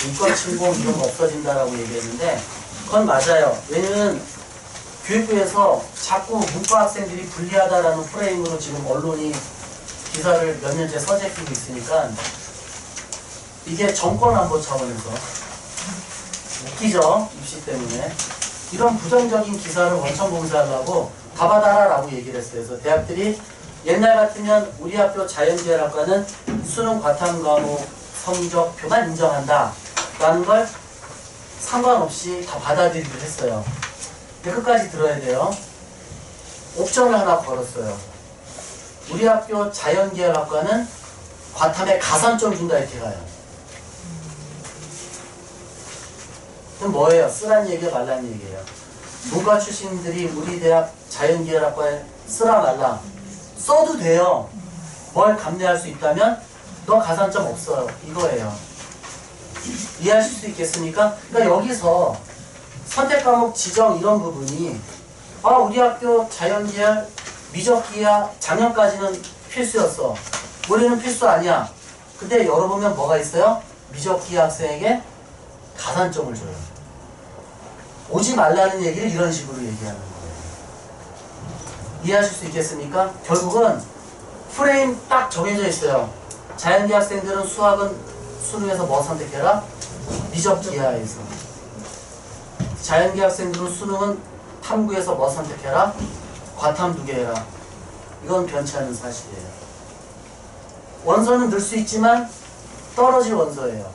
이과 침공 이런 거 없어진다라고 얘기했는데 그건 맞아요. 왜냐면 교육부에서 자꾸 문과 학생들이 불리하다라는 프레임으로 지금 언론이 기사를 몇 년째 써제끼고 있으니까 이게 정권 안보 차원에서 웃기죠. 입시 때문에 이런 부정적인 기사를 원천 봉쇄하려고 다 받아라라고 얘기를 했어요. 그래서 대학들이 옛날 같으면 우리 학교 자연계열학과는 수능 과탐 과목 성적표만 인정한다 라는 걸 상관없이 다 받아들이기로 했어요. 근데 끝까지 들어야 돼요. 옵션을 하나 걸었어요. 우리 학교 자연계열학과는 과탐에 가산점 준다 이렇게 가요. 그럼 뭐예요? 쓰란 얘기야 말란 얘기예요. 문과 출신들이 우리 대학 자연계열학과에 쓰라 말라 써도 돼요. 뭘 감내할 수 있다면 너 가산점 없어요. 이거예요. 이해하실 수 있겠습니까? 그러니까 여기서 선택 과목 지정 이런 부분이 우리 학교 자연계열 미적기하 작년까지는 필수였어. 올해는 필수 아니야. 근데 열어보면 뭐가 있어요? 미적기하 학생에게 가산점을 줘요. 오지 말라는 얘기를 이런 식으로 얘기하는 거예요. 이해하실 수 있겠습니까? 결국은 프레임 딱 정해져 있어요. 자연계 학생들은 수학은 수능에서 뭐 선택해라? 미적기하에서. 자연계 학생들은 수능은 탐구에서 뭐 선택해라? 과탐 2개 해라. 이건 변치 않은 사실이에요. 원서는 늘 수 있지만 떨어질 원서예요.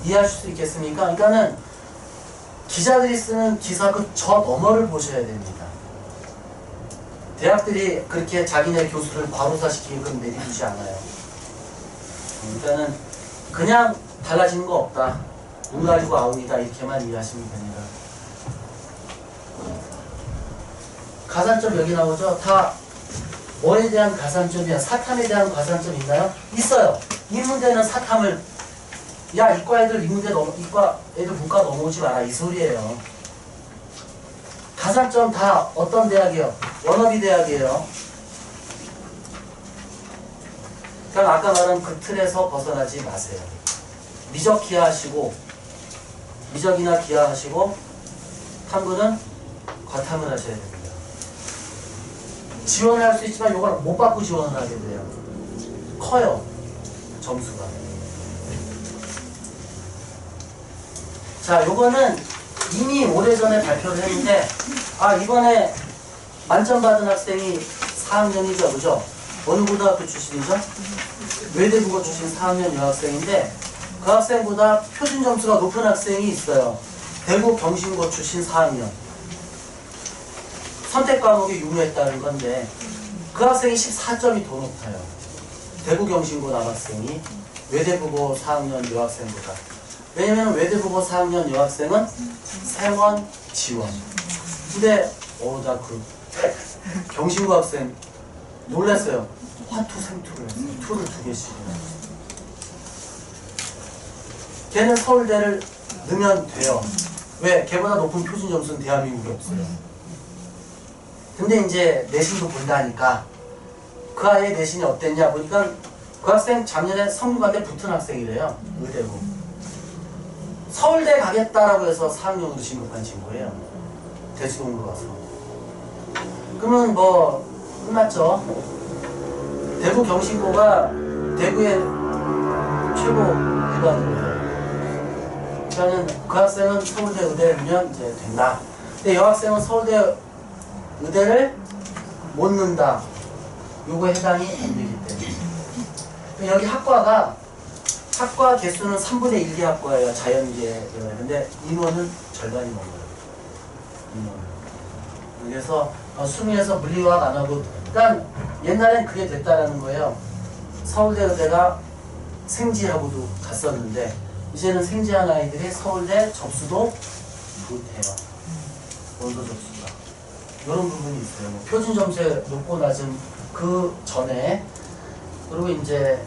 이해하실 수 있겠습니까? 그러니까는 기자들이 쓰는 기사 그 저 너머를 보셔야 됩니다. 대학들이 그렇게 자기네 교수를 과로사시키게끔 내리두지 않아요. 그러니까는 그냥 달라지는 거 없다. 눈 가리고 아웅이다. 이렇게만 이해하시면 됩니다. 가산점 여기 나오죠? 다 뭐에 대한 가산점이야? 사탐에 대한 가산점 있나요? 있어요. 이 문제는 사탐을 야 이과 애들 이 문제 이과 애들 문과 넘어오지 마라 이 소리예요. 가산점 다 어떤 대학이요? 워너비 대학이에요. 그러니까 아까 말한 그 틀에서 벗어나지 마세요. 미적 기하하시고 미적이나 기하하시고 탐구는 과탐을 하셔야 됩니다. 지원을 할 수 있지만 이걸 못 받고 지원을 하게 돼요. 커요. 점수가. 자, 요거는 이미 오래전에 발표를 했는데 이번에 만점 받은 학생이 4학년이죠. 그죠? 어느 고등학교 출신이죠? 외대국어 출신 4학년 여학생인데 그 학생보다 표준 점수가 높은 학생이 있어요. 대구 경신고 출신 4학년. 선택 과목이 유무했다는 건데 그 학생이 14점이 더 높아요. 대구 경신고 남학생이 외대국어 4학년 여학생보다. 왜냐면 외대국어 4학년 여학생은 생원 지원. 근데 나 그 경신고 학생 놀랐어요. 화투 생투를 했어요. 투를 2개씩. 걔는 서울대를 넣으면 돼요. 왜? 걔보다 높은 표준 점수는 대한민국에 없어요. 근데 이제 내신도 본다니까 그 아이의 내신이 어땠냐 보니까 그 학생 작년에 성균관대 붙은 학생이래요. 의대고. 서울대 가겠다라고 해서 4학년으로 진급한 친구예요. 대치동으로 가서. 그러면 뭐 끝났죠. 대구 경신고가 대구의 최고 기관이에요. 그러니까는 그 학생은 서울대 의대를 넣으면 이제 된다. 근데 여학생은 서울대 의대를 못 넣는다. 요거에 해당이 안 되기 때문에. 여기 학과 개수는 3분의 1개 학과예요. 자연계. 근데 인원은 절반이 넘어요. 인원은. 그래서 수능에서 물리화학 안 하고 그러니까 옛날엔 그게 됐다라는 거예요. 서울대 의대가 생지하고도 갔었는데 이제는 생지한 아이들이 서울대 접수도 못해요. 원서 접수가. 이런 부분이 있어요. 뭐 표준 점수에 높고 낮은 그 전에. 그리고 이제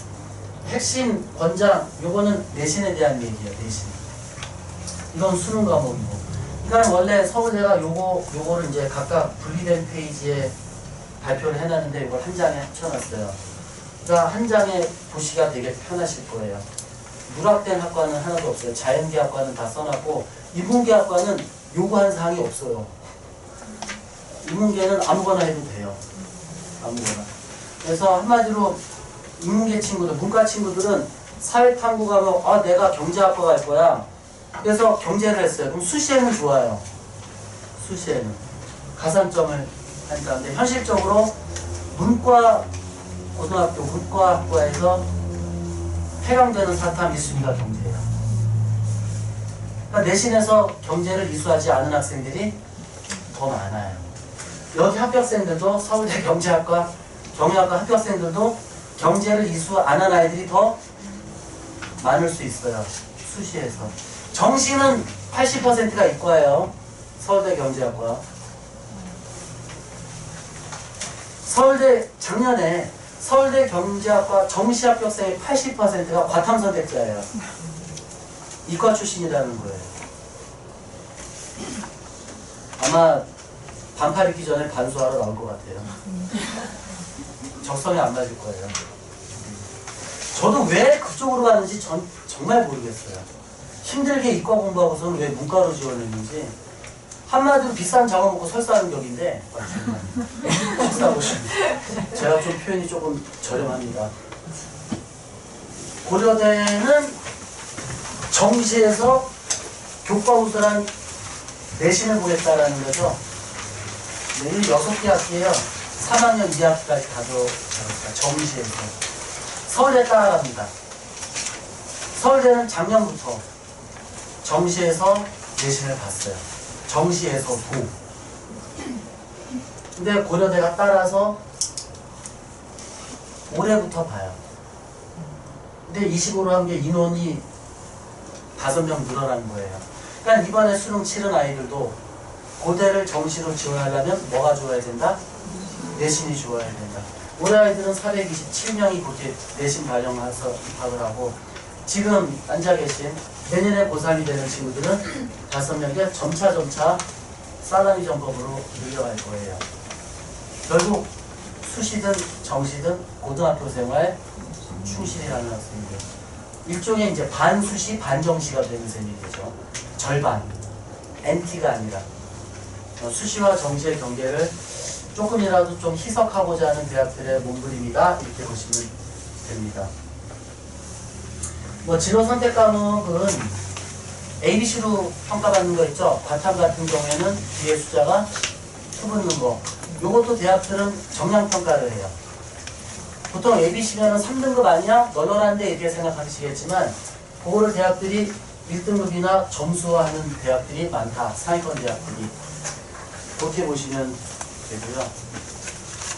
핵심 권장, 요거는 내신에 대한 얘기예요. 내신. 이건 수능 과목이고. 그러니까 원래 서울대가 요거를 이제 각각 분리된 페이지에 발표를 해놨는데 이걸 한 장에 합쳐놨어요. 그러니까 한 장에 보시기가 되게 편하실 거예요. 누락된 학과는 하나도 없어요. 자연계학과는 다 써놨고 인문계학과는 요구한 사항이 없어요. 인문계는 아무거나 해도 돼요. 아무거나. 그래서 한마디로 인문계 친구들, 문과 친구들은 사회탐구 가면 아 내가 경제학과 갈 거야. 그래서 경제를 했어요. 그럼 수시에는 좋아요. 수시에는 가산점을 한다. 근데 현실적으로 문과 고등학교, 문과학과에서 해당되는 사탐 1순위가 경제예요. 그러니까 내신에서 경제를 이수하지 않은 학생들이 더 많아요. 여기 합격생들도 서울대 경제학과, 경영학과 합격생들도 경제를 이수 안 한 아이들이 더 많을 수 있어요. 수시에서. 정시는 80%가 이과예요. 서울대 경제학과. 서울대 작년에 서울대 경제학과 정시 합격생의 80%가 과탐 선택자예요. 이과 출신이라는 거예요. 아마 반팔 입기 전에 반수하러 나올 것 같아요. 적성에 안 맞을 거예요. 저도 왜 그쪽으로 가는지 정말 모르겠어요. 힘들게 이과 공부하고서는 왜 문과로 지원했는지. 한마디로 비싼 장어 먹고 설사하는 격인데 비싸고 제가 좀 표현이 조금 저렴합니다. 고려대는 정시에서 교과 우수한 내신을 보겠다라는 거죠. 내일 6개 학기예요. 3학년 2학기까지 가져갑니다. 정시에서. 서울대 따라갑니다. 서울대는 작년부터 정시에서 내신을 봤어요. 정시에서도. 근데 고려대가 따라서 올해부터 봐요. 근데 25로 한 게 인원이 5명 늘어난 거예요. 그러니까 이번에 수능 치른 아이들도 고대를 정시로 지원하려면 뭐가 좋아야 된다? 내신이 좋아야 된다. 올해 아이들은 427명이 그렇게 내신 발령해서 입학을 하고 지금 앉아 계신 내년에 고3이 되는 친구들은 5명이 점차 살라미 전법으로 늘려갈 거예요. 결국 수시든 정시든 고등학교 생활 충실이라는 학생들. 일종의 이제 반수시 반정시가 되는 셈이 되죠. 절반. NT가 아니라. 수시와 정시의 경계를 조금이라도 좀 희석하고자 하는 대학들의 몸부림이다. 이렇게 보시면 됩니다. 뭐 진로 선택 과목은 ABC로 평가받는 거 있죠. 과탐 같은 경우에는 뒤에 숫자가 수붙는 거. 요것도 대학들은 정량평가를 해요. 보통 ABC면은 3등급 아니야? 널널한데 이렇게 생각하시겠지만 그거를 대학들이 1등급이나 점수화하는 대학들이 많다. 상위권 대학들이. 그렇게 보시면 되고요.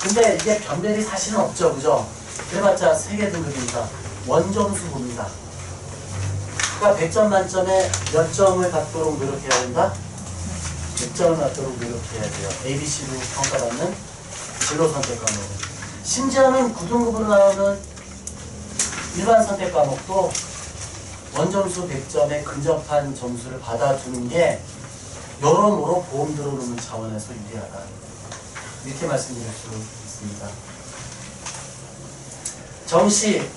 근데 이게 변별이 사실은 없죠. 그죠? 그래봤자 3개 등급이니까 원점수 봅니다. 그러니까 100점 만점에 몇 점을 받도록 노력해야 된다? 100점을 받도록 노력해야 돼요. ABC로 평가받는 진로 선택 과목은. 심지어는 9등급으로 나오는 일반 선택 과목도 원점수 100점에 근접한 점수를 받아두는 게 여러모로 보험 들어오는 차원에서 유리하다. 이렇게 말씀드릴 수 있습니다. 정시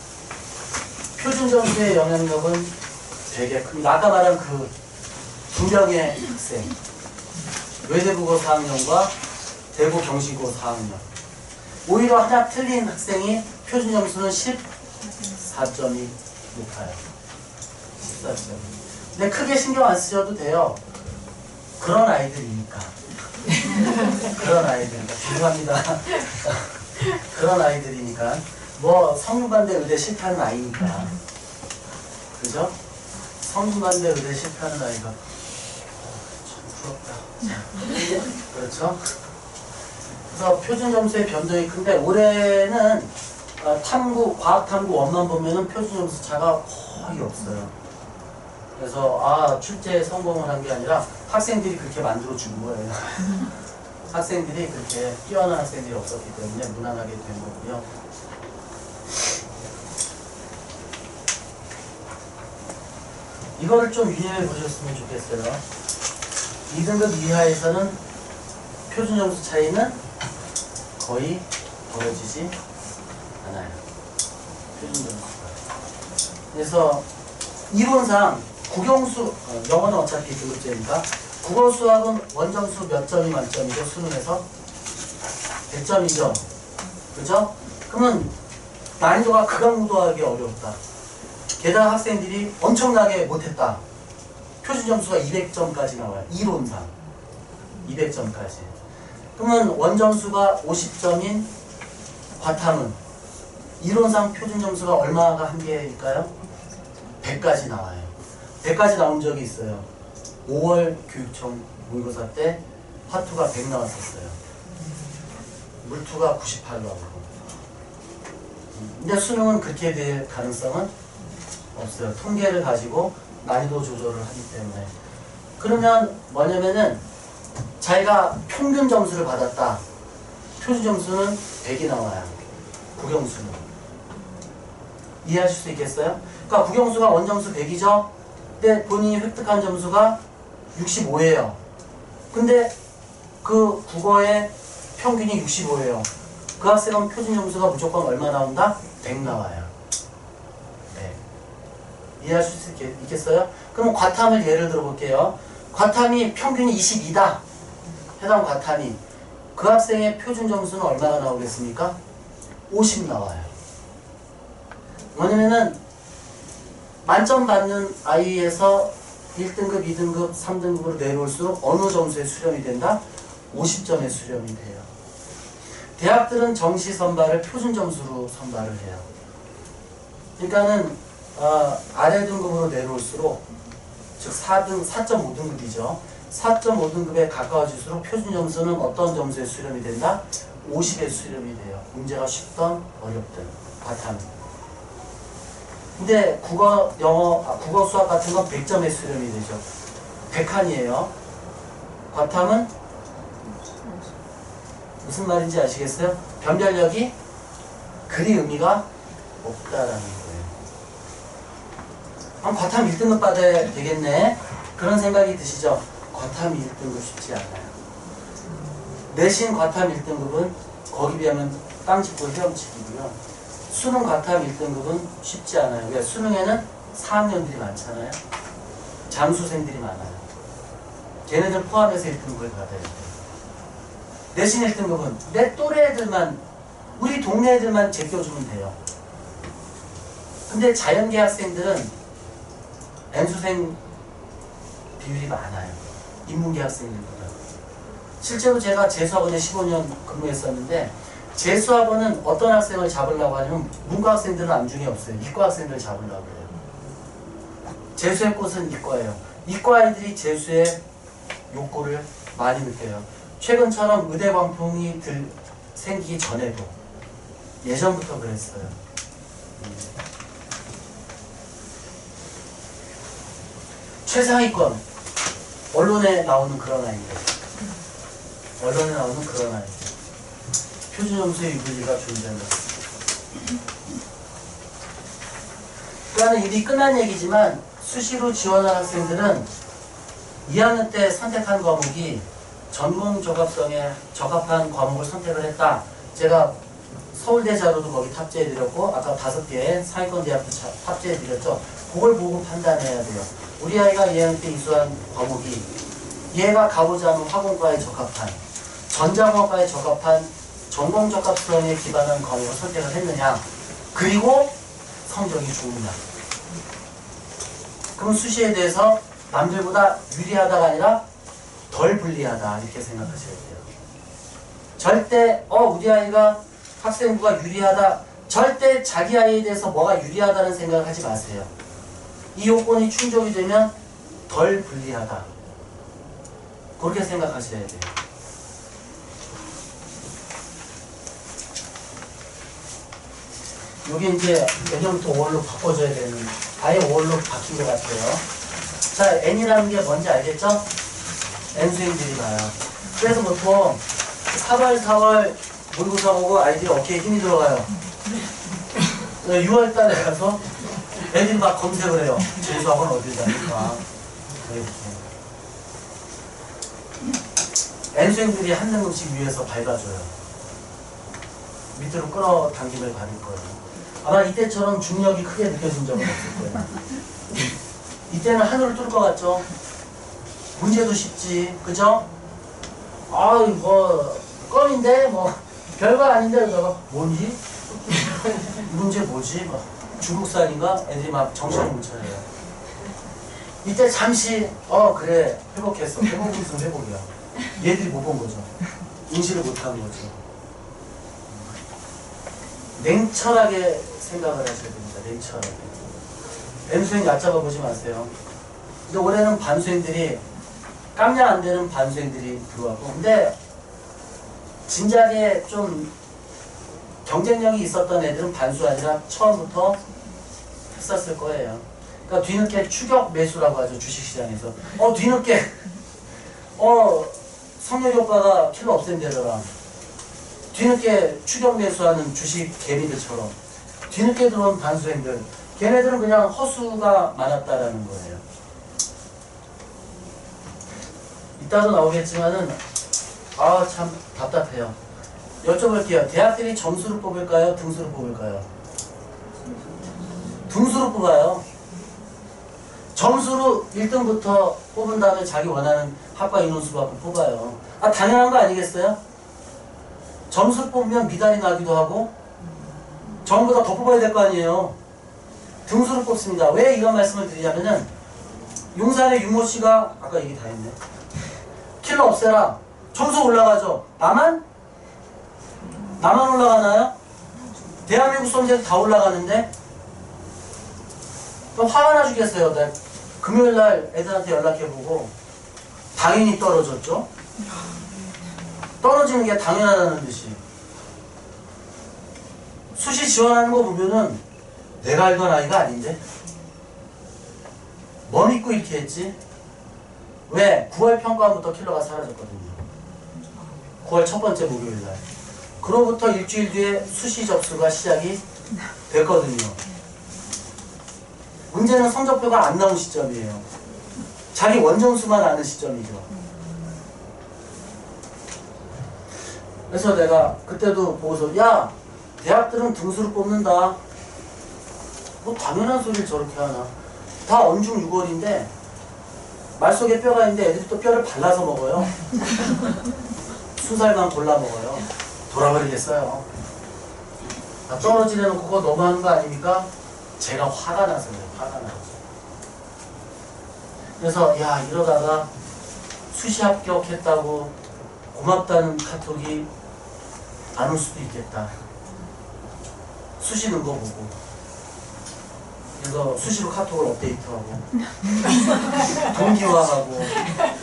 표준 점수의 영향력은 되게 큽니다. 아까 말한 그 2명의 학생, 외대국어 4학년과 대구 경시고 4학년. 오히려 하나 틀린 학생이 표준 점수는 14점이 높아요. 14점. 근데 크게 신경 안 쓰셔도 돼요. 그런 아이들이니까. 그런 아이들이니까. 죄송합니다. 그런 아이들이니까. 뭐 성균관대 의대 싫다는 아이니까. 그죠? 성균관대 의대 싫다는 아이가 참 부럽다. 그렇죠? 그래서 표준 점수의 변동이 큰데 올해는 과학 탐구 원만 보면은 표준 점수 차가 거의 없어요. 그래서 출제에 성공을 한 게 아니라 학생들이 그렇게 만들어 준 거예요. 학생들이 그렇게 뛰어난 학생들이 없었기 때문에 무난하게 된 거고요. 이거를 좀 유의해 보셨으면 좋겠어요. 2등급 이하에서는 표준 점수 차이는 거의 벌어지지 않아요. 표준 점수가. 그래서 이론상 국영수, 영어는 어차피 등급제니까 국어 수학은 원점수 몇 점이 만점이죠? 수능에서 100점이죠. 그죠? 그러면 난이도가 극악무도하게 어렵다. 게다가 학생들이 엄청나게 못했다. 표준 점수가 200점까지 나와요. 이론상 200점까지. 그러면 원점수가 50점인 과탐은 이론상 표준 점수가 얼마가 한계일까요? 100까지 나와요. 100까지 나온 적이 있어요. 5월 교육청 모의고사 때 화투가 100 나왔었어요. 물투가 98 나오고. 근데 수능은 그렇게 될 가능성은 없어요. 통계를 가지고 난이도 조절을 하기 때문에. 그러면 뭐냐면은 자기가 평균 점수를 받았다. 표준 점수는 100이 나와요. 국영수는. 이해하실 수 있겠어요? 그러니까 국영수가 원점수 100이죠? 근데 본인이 획득한 점수가 65예요. 근데 그 국어의 평균이 65예요. 그 학생은 표준 점수가 무조건 얼마 나온다? 100 나와요. 네. 이해하실 수 있겠어요? 그럼 과탐을 예를 들어 볼게요. 과탐이 평균이 22다. 해당 과탐이. 그 학생의 표준 점수는 얼마가 나오겠습니까? 50 나와요. 뭐냐면은 만점 받는 아이에서 1등급, 2등급, 3등급으로 내려올수록 어느 점수에 수렴이 된다? 50점에 수렴이 돼요. 대학들은 정시 선발을 표준 점수로 선발을 해요. 그러니까는 아래 등급으로 내려올수록 즉 4.5등급이죠. 4.5등급에 가까워질수록 표준 점수는 어떤 점수에 수렴이 된다? 50에 수렴이 돼요. 문제가 쉽든 어렵든 과탐. 근데 국어, 영어, 국어, 수학 같은 건 100점에 수렴이 되죠. 100칸이에요. 과탐은 무슨 말인지 아시겠어요? 변별력이 그리 의미가 없다라는 거예요. 그럼 과탐 1등급 받아야 되겠네. 그런 생각이 드시죠? 과탐 1등급 쉽지 않아요. 내신 과탐 1등급은 거기 비하면 땅짚고 헤엄치기고요. 수능 과탐 1등급은 쉽지 않아요. 왜? 수능에는 4학년들이 많잖아요. 장수생들이 많아요. 걔네들 포함해서 1등급을 받아야 돼요. 내신 1등급은 내 또래 애들만, 우리 동네 애들만 제껴주면 돼요. 근데 자연계 학생들은 N수생 비율이 많아요. 인문계 학생들보다. 실제로 제가 재수학원에 15년 근무했었는데 재수학원은 어떤 학생을 잡으려고 하냐면 문과 학생들은 안중에 없어요. 이과 학생들을 잡으려고 해요. 재수의 꽃은 이과예요. 이과 아이들이 재수의 욕구를 많이 느껴요. 최근처럼 의대 광풍이 생기기 전에도 예전부터 그랬어요. 최상위권 언론에 나오는 그런 아이들. 언론에 나오는 그런 아이들. 표준 점수의 유불리가 존재한다. 그러니까 일이 끝난 얘기지만 수시로 지원한 학생들은 2학년 때 선택한 과목이 전공 적합성에 적합한 과목을 선택을 했다. 제가 서울대 자료도 거기 탑재해드렸고 아까 5개의 상위권 대학도 탑재해드렸죠. 그걸 보고 판단해야 돼요. 우리 아이가 2학년 때 이수한 과목이 얘가 가고자 하는 화공과에 적합한 전자공학과에 적합한 전공 적합성에 기반한 과목을 선택을 했느냐, 그리고 성적이 좋으냐. 그럼 수시에 대해서 남들보다 유리하다가 아니라 덜 불리하다 이렇게 생각하셔야 돼요. 절대 우리 아이가 학생부가 유리하다, 절대 자기 아이에 대해서 뭐가 유리하다는 생각을 하지 마세요. 이 요건이 충족이 되면 덜 불리하다, 그렇게 생각하셔야 돼요. 요게 이제 예전부터 5월로 바꿔줘야 되는, 아예 5월로 바뀐 것 같아요. 자, N이라는 게 뭔지 알겠죠? N수행들이 봐요. 그래서 보통 3월, 4월 모의고사 보고 아이들이 어깨에 힘이 들어가요. 6월 달에 가서 애들이 막 검색을 해요. 재수학원 어딜 다닐까. 이렇게. N수행들이 한 등급씩 위에서 밟아줘요. 밑으로 끌어당김을 받을 거예요. 아마 이때처럼 중력이 크게 느껴진 적은 없을 거예요. 이때는 하늘을 뚫을 것 같죠? 문제도 쉽지, 그죠? 아유, 뭐, 껌인데, 뭐, 별거 아닌데, 그러다가, 뭐니? 문제 뭐지? 막, 중국산인가? 애들이 막 정신을 못 차려요. 이때 잠시, 그래, 회복했어. 회복이 무슨 회복이야. 얘들이 못 본 거죠. 인식을 못 한 거죠. 냉철하게 생각을 하셔야 됩니다. 냉철하게. N수행 얕잡아 보지 마세요. 근데 올해는 반수행들이 깜냥 안 되는 반수행들이 들어왔고, 근데 진작에 좀 경쟁력이 있었던 애들은 반수 아니라 처음부터 했었을 거예요. 그러니까 뒤늦게 추격 매수라고 하죠. 주식시장에서. 뒤늦게 성렬이 오빠가 킬러 없앤대더라. 뒤늦게 추격 매수하는 주식 개미들처럼 뒤늦게 들어온 반수행들, 걔네들은 그냥 허수가 많았다라는 거예요. 이따도 나오겠지만은 참 답답해요. 여쭤볼게요. 대학들이 점수를 뽑을까요? 등수를 뽑을까요? 등수로 뽑아요. 점수로 1등부터 뽑은 다음에 자기 원하는 학과 인원수 받고 뽑아요. 당연한 거 아니겠어요? 점수 뽑으면 미달이 나기도 하고 전부 다 더 뽑아야 될 거 아니에요. 등수를 뽑습니다. 왜 이런 말씀을 드리냐면은 용산의 유모씨가 아까 얘기 다 했네. 킬러 없애라. 점수 올라가죠. 나만 올라가나요? 대한민국 수험생 다 올라가는데 또 화가 나 주겠어요. 내가 금요일날 애들한테 연락해보고 당연히 떨어졌죠. 떨어지는 게 당연하다는 듯이 수시 지원하는 거 보면은 내가 알던 아이가 아닌데 뭐 믿고 이렇게 했지? 왜? 9월 평가부터 킬러가 사라졌거든요. 9월 첫 번째 목요일날. 그로부터 일주일 뒤에 수시 접수가 시작이 됐거든요. 문제는 성적표가 안 나온 시점이에요. 자기 원점수만 아는 시점이죠. 그래서 내가 그때도 보고서 야, 대학들은 등수를 뽑는다. 뭐 당연한 소리를 저렇게 하나. 다 언중 6월인데 말 속에 뼈가 있는데 애들이 또 뼈를 발라서 먹어요. 순살만 골라 먹어요. 돌아버리겠어요. 떨어지려는 그거 너무하는 거 아닙니까? 제가 화가 나서 그래요. 화가 나서. 그래서 야, 이러다가 수시 합격했다고 고맙다는 카톡이 안 올 수도 있겠다. 수시 넣은 거 보고. 그래서 수시로 카톡을 업데이트하고 동기화하고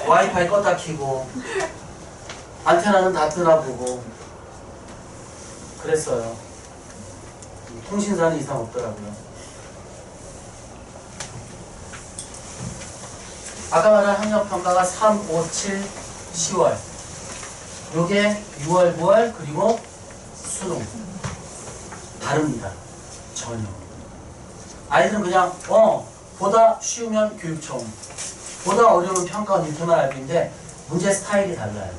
와이파이 껐다 켜고 안테나는 다 뜨나 보고 그랬어요. 통신사는 이상 없더라고요. 아까 말한 학력평가가 3, 5, 7, 10월 요게 6월, 9월 그리고 수능 다릅니다. 전혀. 아이들은 그냥 보다 쉬우면 교육청, 보다 어려우면 평가원 이렇게만 알고 있는데 문제 스타일이 달라요.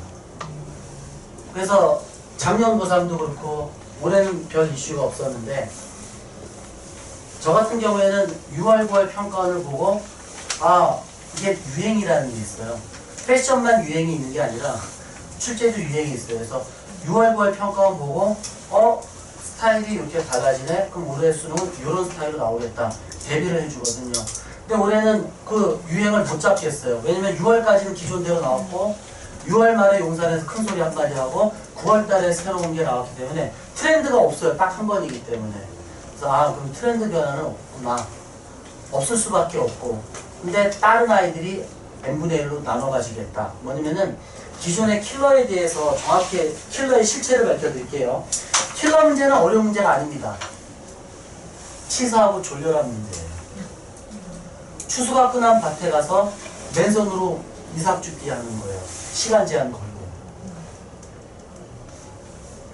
그래서 작년 고3도 그렇고 올해는 별 이슈가 없었는데 저 같은 경우에는 6월, 9월 평가원을 보고 이게 유행이라는 게 있어요. 패션만 유행이 있는 게 아니라 출제도 유행이 있어요. 그래서 6월, 9월 평가원 보고 스타일이 이렇게 달라지네? 그럼 올해 수능은 이런 스타일로 나오겠다. 대비를 해주거든요. 근데 올해는 그 유행을 못 잡겠어요. 왜냐면 6월까지는 기존대로 나왔고 6월 말에 용산에서 큰 소리 한마디 하고 9월 달에 새로운 게 나왔기 때문에 트렌드가 없어요. 딱 한 번이기 때문에. 그래서 그럼 트렌드 변화는 없구나. 없을 수밖에 없고. 근데 다른 아이들이 n분의 1로 나눠 가시겠다. 뭐냐면은 기존의 킬러에 대해서 정확히 킬러의 실체를 밝혀드릴게요. 킬러 문제는 어려운 문제가 아닙니다. 치사하고 졸렬한 문제예요. 추수가 끝난 밭에 가서 맨손으로 이삭줍기 하는 거예요. 시간 제한 걸고.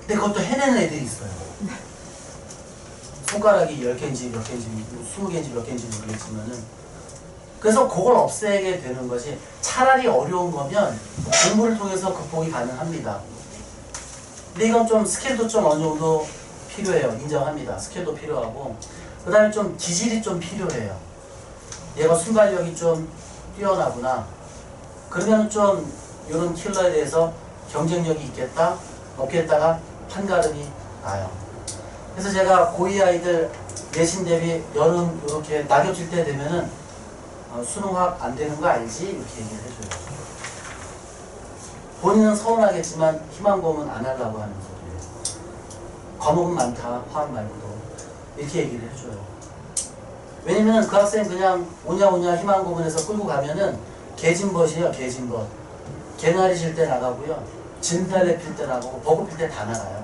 근데 그것도 해내는 애들이 있어요. 손가락이 10개인지 몇 개인지 20개인지 몇 개인지 모르겠지만은, 그래서 그걸 없애게 되는 것이, 차라리 어려운 거면 공부를 통해서 극복이 가능합니다. 근데 이건 좀 스킬도 좀 어느 정도 필요해요. 인정합니다. 스킬도 필요하고, 그 다음에 좀 기질이 좀 필요해요. 얘가 순발력이 좀 뛰어나구나. 그러면 좀 이런 킬러에 대해서 경쟁력이 있겠다, 없겠다가 판가름이 나요. 그래서 제가 고2 아이들 내신 대비 여름 이렇게 낙엽 질 때 되면은 수능학 안 되는 거 알지? 이렇게 얘기를 해줘요. 본인은 서운하겠지만 희망 고문 안 하려고 하는 소리예요. 과목은 많다, 화학 말고도. 이렇게 얘기를 해줘요. 왜냐면 그 학생 그냥 오냐 희망 고문에서 끌고 가면은 개진벗이에요, 개진벗. 개나리 질 때 나가고요. 진달래 필 때 나가고 벚꽃 필 때 다 나가요.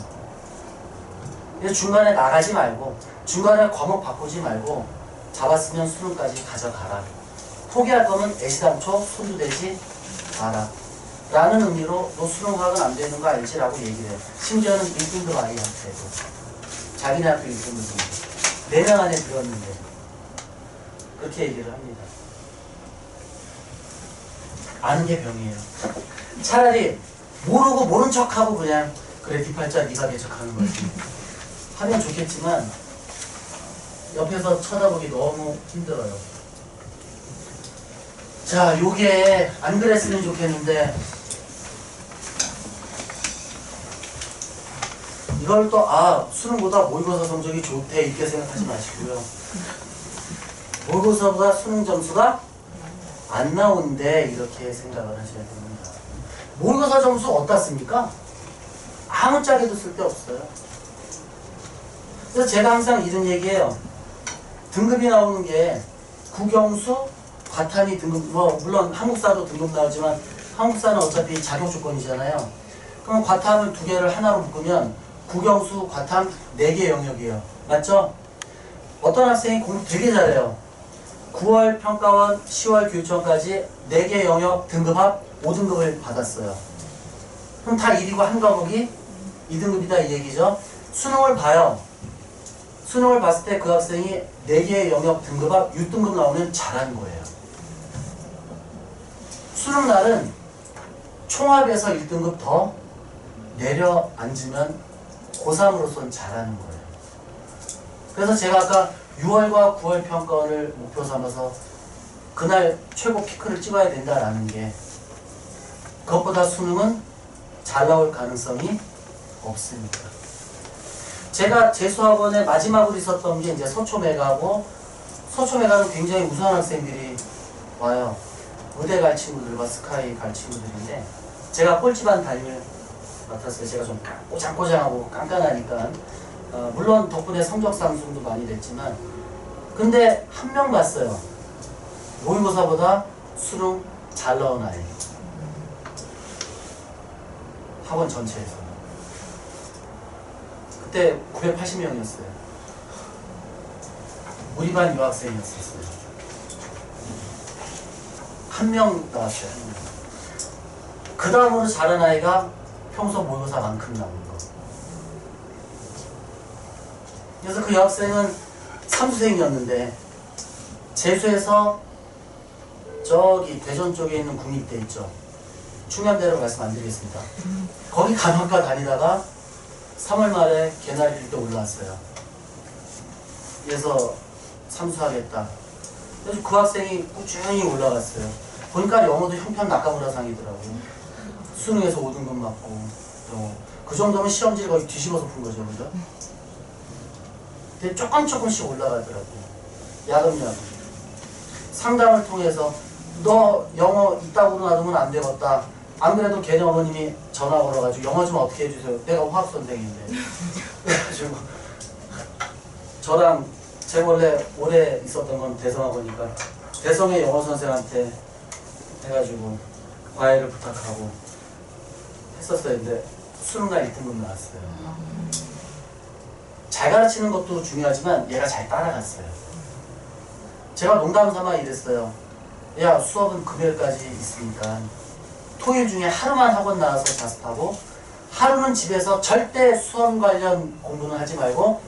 그래서 중간에 나가지 말고, 중간에 과목 바꾸지 말고, 잡았으면 수능까지 가져가라. 포기할 거면 애시당초 손도 대지 마라. 라는 의미로 너 수능학은 안 되는 거 알지? 라고 얘기를 해요. 심지어는 1등급 아이한테도. 자기네 학교 1등급인데. 4명 안에 들었는데. 그렇게 얘기를 합니다. 아는 게 병이에요. 차라리 모르고 모른 척하고 그냥 그래 네 팔자 네가 개척하는 거지 하면 좋겠지만 옆에서 쳐다보기 너무 힘들어요. 자, 요게 안 그랬으면 좋겠는데 이걸 또 수능보다 모의고사 성적이 좋대 이렇게 생각하지 마시고요. 모의고사보다 수능 점수가 안 나온대 이렇게 생각을 하셔야 됩니다. 모의고사 점수 어떻습니까? 아무짝에도 쓸데없어요. 그래서 제가 항상 이런 얘기해요. 등급이 나오는 게 국영수, 과탐이 등급, 물론 한국사도 등급 나오지만 한국사는 어차피 자격 조건이잖아요. 그럼 과탐을 2개를 하나로 묶으면 국영수, 과탐 4개 영역이에요. 맞죠? 어떤 학생이 공부 되게 잘해요. 9월 평가원, 10월 교육청까지 4개 영역 등급합 5등급을 받았어요. 그럼 다 1이고 한 과목이 2등급이다 이 얘기죠. 수능을 봐요. 수능을 봤을 때 그 학생이 4개의 영역 등급합 6등급 나오면 잘한 거예요. 수능 날은 총합에서 1등급 더 내려앉으면 고3으로서는 잘하는 거예요. 그래서 제가 아까 6월과 9월 평가원을 목표 삼아서 그날 최고 피크를 찍어야 된다라는 게 그것보다 수능은 잘 나올 가능성이 없습니다. 제가 재수학원에 마지막으로 있었던 게 이제 서초메가고, 서초메가는 굉장히 우수한 학생들이 와요. 의대 갈 친구들과 스카이 갈 친구들인데 제가 꼴찌반 담임을 맡았어요. 제가 좀 꼬장꼬장하고 깐깐하니까 물론 덕분에 성적 상승도 많이 됐지만 근데 한 명 봤어요. 모의고사보다 수능 잘 나온 아이. 학원 전체에서. 그때 980명이었어요. 우리 반 유학생이었었어요. 한 명 나왔어요. 그 다음으로 잘한 아이가 평소 모의고사만큼 나온 거. 그래서 그 여학생은 삼수생이었는데 재수해서 저기 대전 쪽에 있는 국립대 있죠. 충남대로 말씀 안 드리겠습니다. 거기 간호학과 다니다가 3월 말에 개나리 필 때 올라왔어요. 그래서 삼수하겠다. 그래서 그 학생이 꾸준히 올라갔어요. 보니까 영어도 형편 낙가무라상이더라고요. 수능에서 5등급 맞고 그 정도면 시험지를 거의 뒤집어서 푼 거죠. 그죠? 근데 조금씩 올라가더라고요. 야금야금. 상담을 통해서 너 영어 이따구로 놔두면 안 되겠다. 안 그래도 걔네 어머님이 전화 걸어가지고 영어 좀 어떻게 해주세요. 내가 화학 선생인데. 그래가지고 저랑 제가 원래 오래 있었던 건 대성학원이니까 대성의 영어 선생한테 해가지고 과외를 부탁하고 했었어요. 근데 수능날 1등급 나왔어요. 잘 가르치는 것도 중요하지만 얘가 잘 따라갔어요. 제가 농담 삼아 이랬어요. 야, 수업은 금요일까지 있으니까 토요일 중에 하루만 학원 나와서 자습하고 하루는 집에서 절대 수험 관련 공부는 하지 말고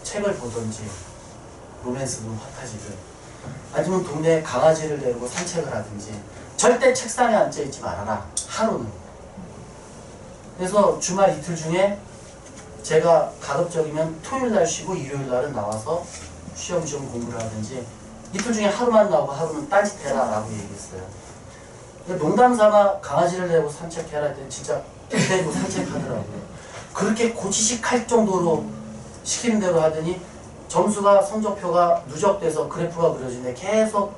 책을 보든지 로맨스든 화타지든 아니면 동네에 강아지를 데리고 산책을 하든지 절대 책상에 앉아있지 말아라. 하루는. 그래서 주말 이틀 중에 제가 가급적이면 토요일날 쉬고 일요일날은 나와서 쉬엄쉬엄 공부를 하든지 이틀 중에 하루만 나오고 하루는 딴짓해라 라고 얘기했어요. 농담삼아 강아지를 데리고 산책해라 했더니 진짜 데리고 산책하더라고요. 그렇게 고지식할 정도로 시키는 대로 하더니 점수가 성적표가 누적돼서 그래프가 그려지는데 계속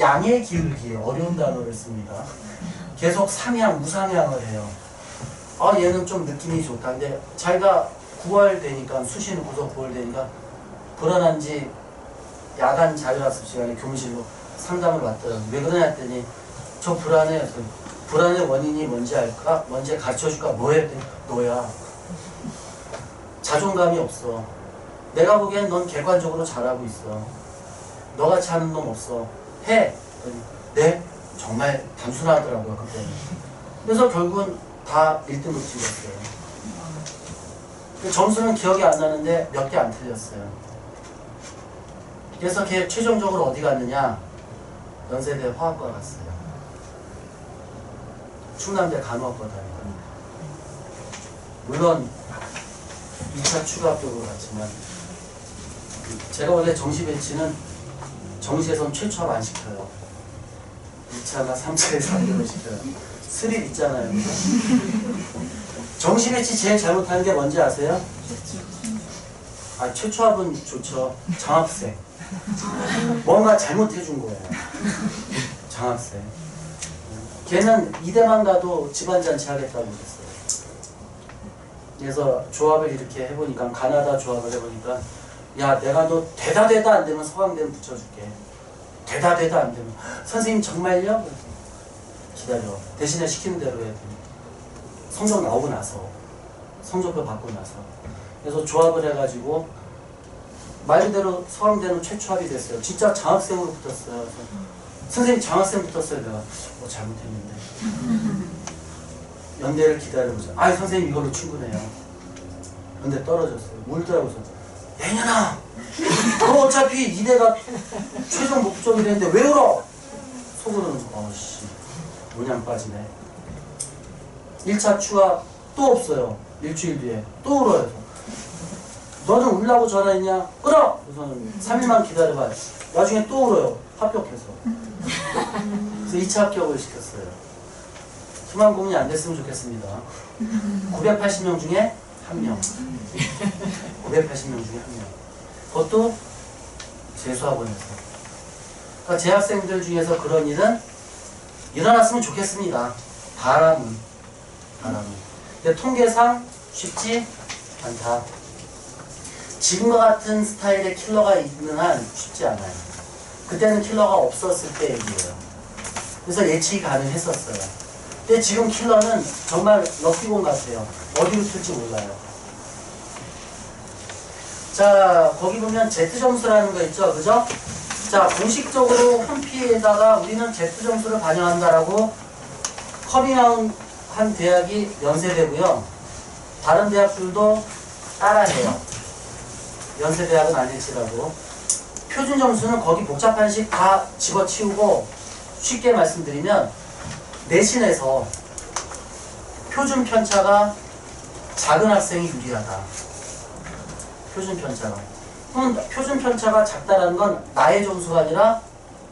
양의 기울기 어려운 단어를 씁니다. 계속 상향, 무상향을 해요. 아 얘는 좀 느낌이 좋다. 근데 자기가 9월 되니까 수시는 구속 9월 되니까 불안한지 야간 자율학습 시간에 교무실로 상담을 받더라고요. 왜 그러냐 했더니 저 불안해. 불안의 원인이 뭔지 알까? 뭔지 가르쳐줄까? 뭐해? 했더니 너야. 자존감이 없어. 내가 보기엔 넌 객관적으로 잘하고 있어. 너같이 하는 놈 없어. 해. 네? 정말 단순하더라고요 그때. 그래서 결국은 다 1등급 찍었어요. 점수는 기억이 안 나는데 몇 개 안 틀렸어요. 그래서 걔 최종적으로 어디 갔느냐? 연세대 화학과 갔어요. 충남대 간호학과 다니고. 물론 2차 추가 합격으로 갔지만 제가 원래 정시 배치는 정시에선 최초합 안 시켜요. 2차나 3차에서 합격을 시켜요. 스릴 있잖아요. 정시 배치 제일 잘못하는 게 뭔지 아세요? 아, 최초합은 좋죠. 장학생. 뭔가 잘못해준 거예요. 장학생. 걔는 이대만 가도 집안잔치 하겠다고 그랬어요. 그래서 조합을 이렇게 해보니까 가나다 조합을 해보니까 야 내가 너 되다 안 되면 서강대는 붙여줄게. 되다 안 되면 선생님 정말요? 기다려. 대신에 시키는 대로 해야 돼. 성적 나오고 나서 성적표 받고 나서 그래서 조합을 해가지고 말 그대로 서강대는 최초합이 됐어요. 진짜 장학생으로 붙었어요. 그래서 선생님 장학생 붙었어요. 내가 잘못했는데 연대를 기다려보자. 아이 선생님 이걸로 충분해요. 연대 떨어졌어요. 울더라고요. 애년아 너 어차피 이대가 최종 목적이 되는데 왜 울어? 속으로는 어씨 모냥 빠지네. 1차 추가 또 없어요. 일주일 뒤에 또 울어요. 너는 울라고 전화했냐? 끊어! 우선 3일만 기다려봐. 나중에 또 울어요. 합격해서. 그래서 2차 합격을 시켰어요. 희망 고문이 안 됐으면 좋겠습니다. 980명 중에 1명. 980명 중에 1명. 그것도 재수학원에서. 그러니까 재학생들 중에서 그런 일은 일어났으면 좋겠습니다. 바람은. 근데 통계상 쉽지 않다. 지금과 같은 스타일의 킬러가 있는 한 쉽지 않아요. 그때는 킬러가 없었을 때 얘기예요. 그래서 예측이 가능했었어요. 근데 지금 킬러는 정말 럭키공 같아요. 어디로 튈지 몰라요. 자, 거기 보면 Z점수라는 거 있죠. 그죠? 자, 공식적으로 홈피에다가 우리는 Z점수를 반영한다라고 커밍아웃 한 대학이 연세대고요. 다른 대학들도 따라해요. 연세대학은 아닐지라도. 표준 점수는 거기 복잡한 식 다 집어치우고 쉽게 말씀드리면 내신에서 표준 편차가 작은 학생이 유리하다. 표준 편차가. 그럼 표준 편차가 작다라는 건 나의 점수가 아니라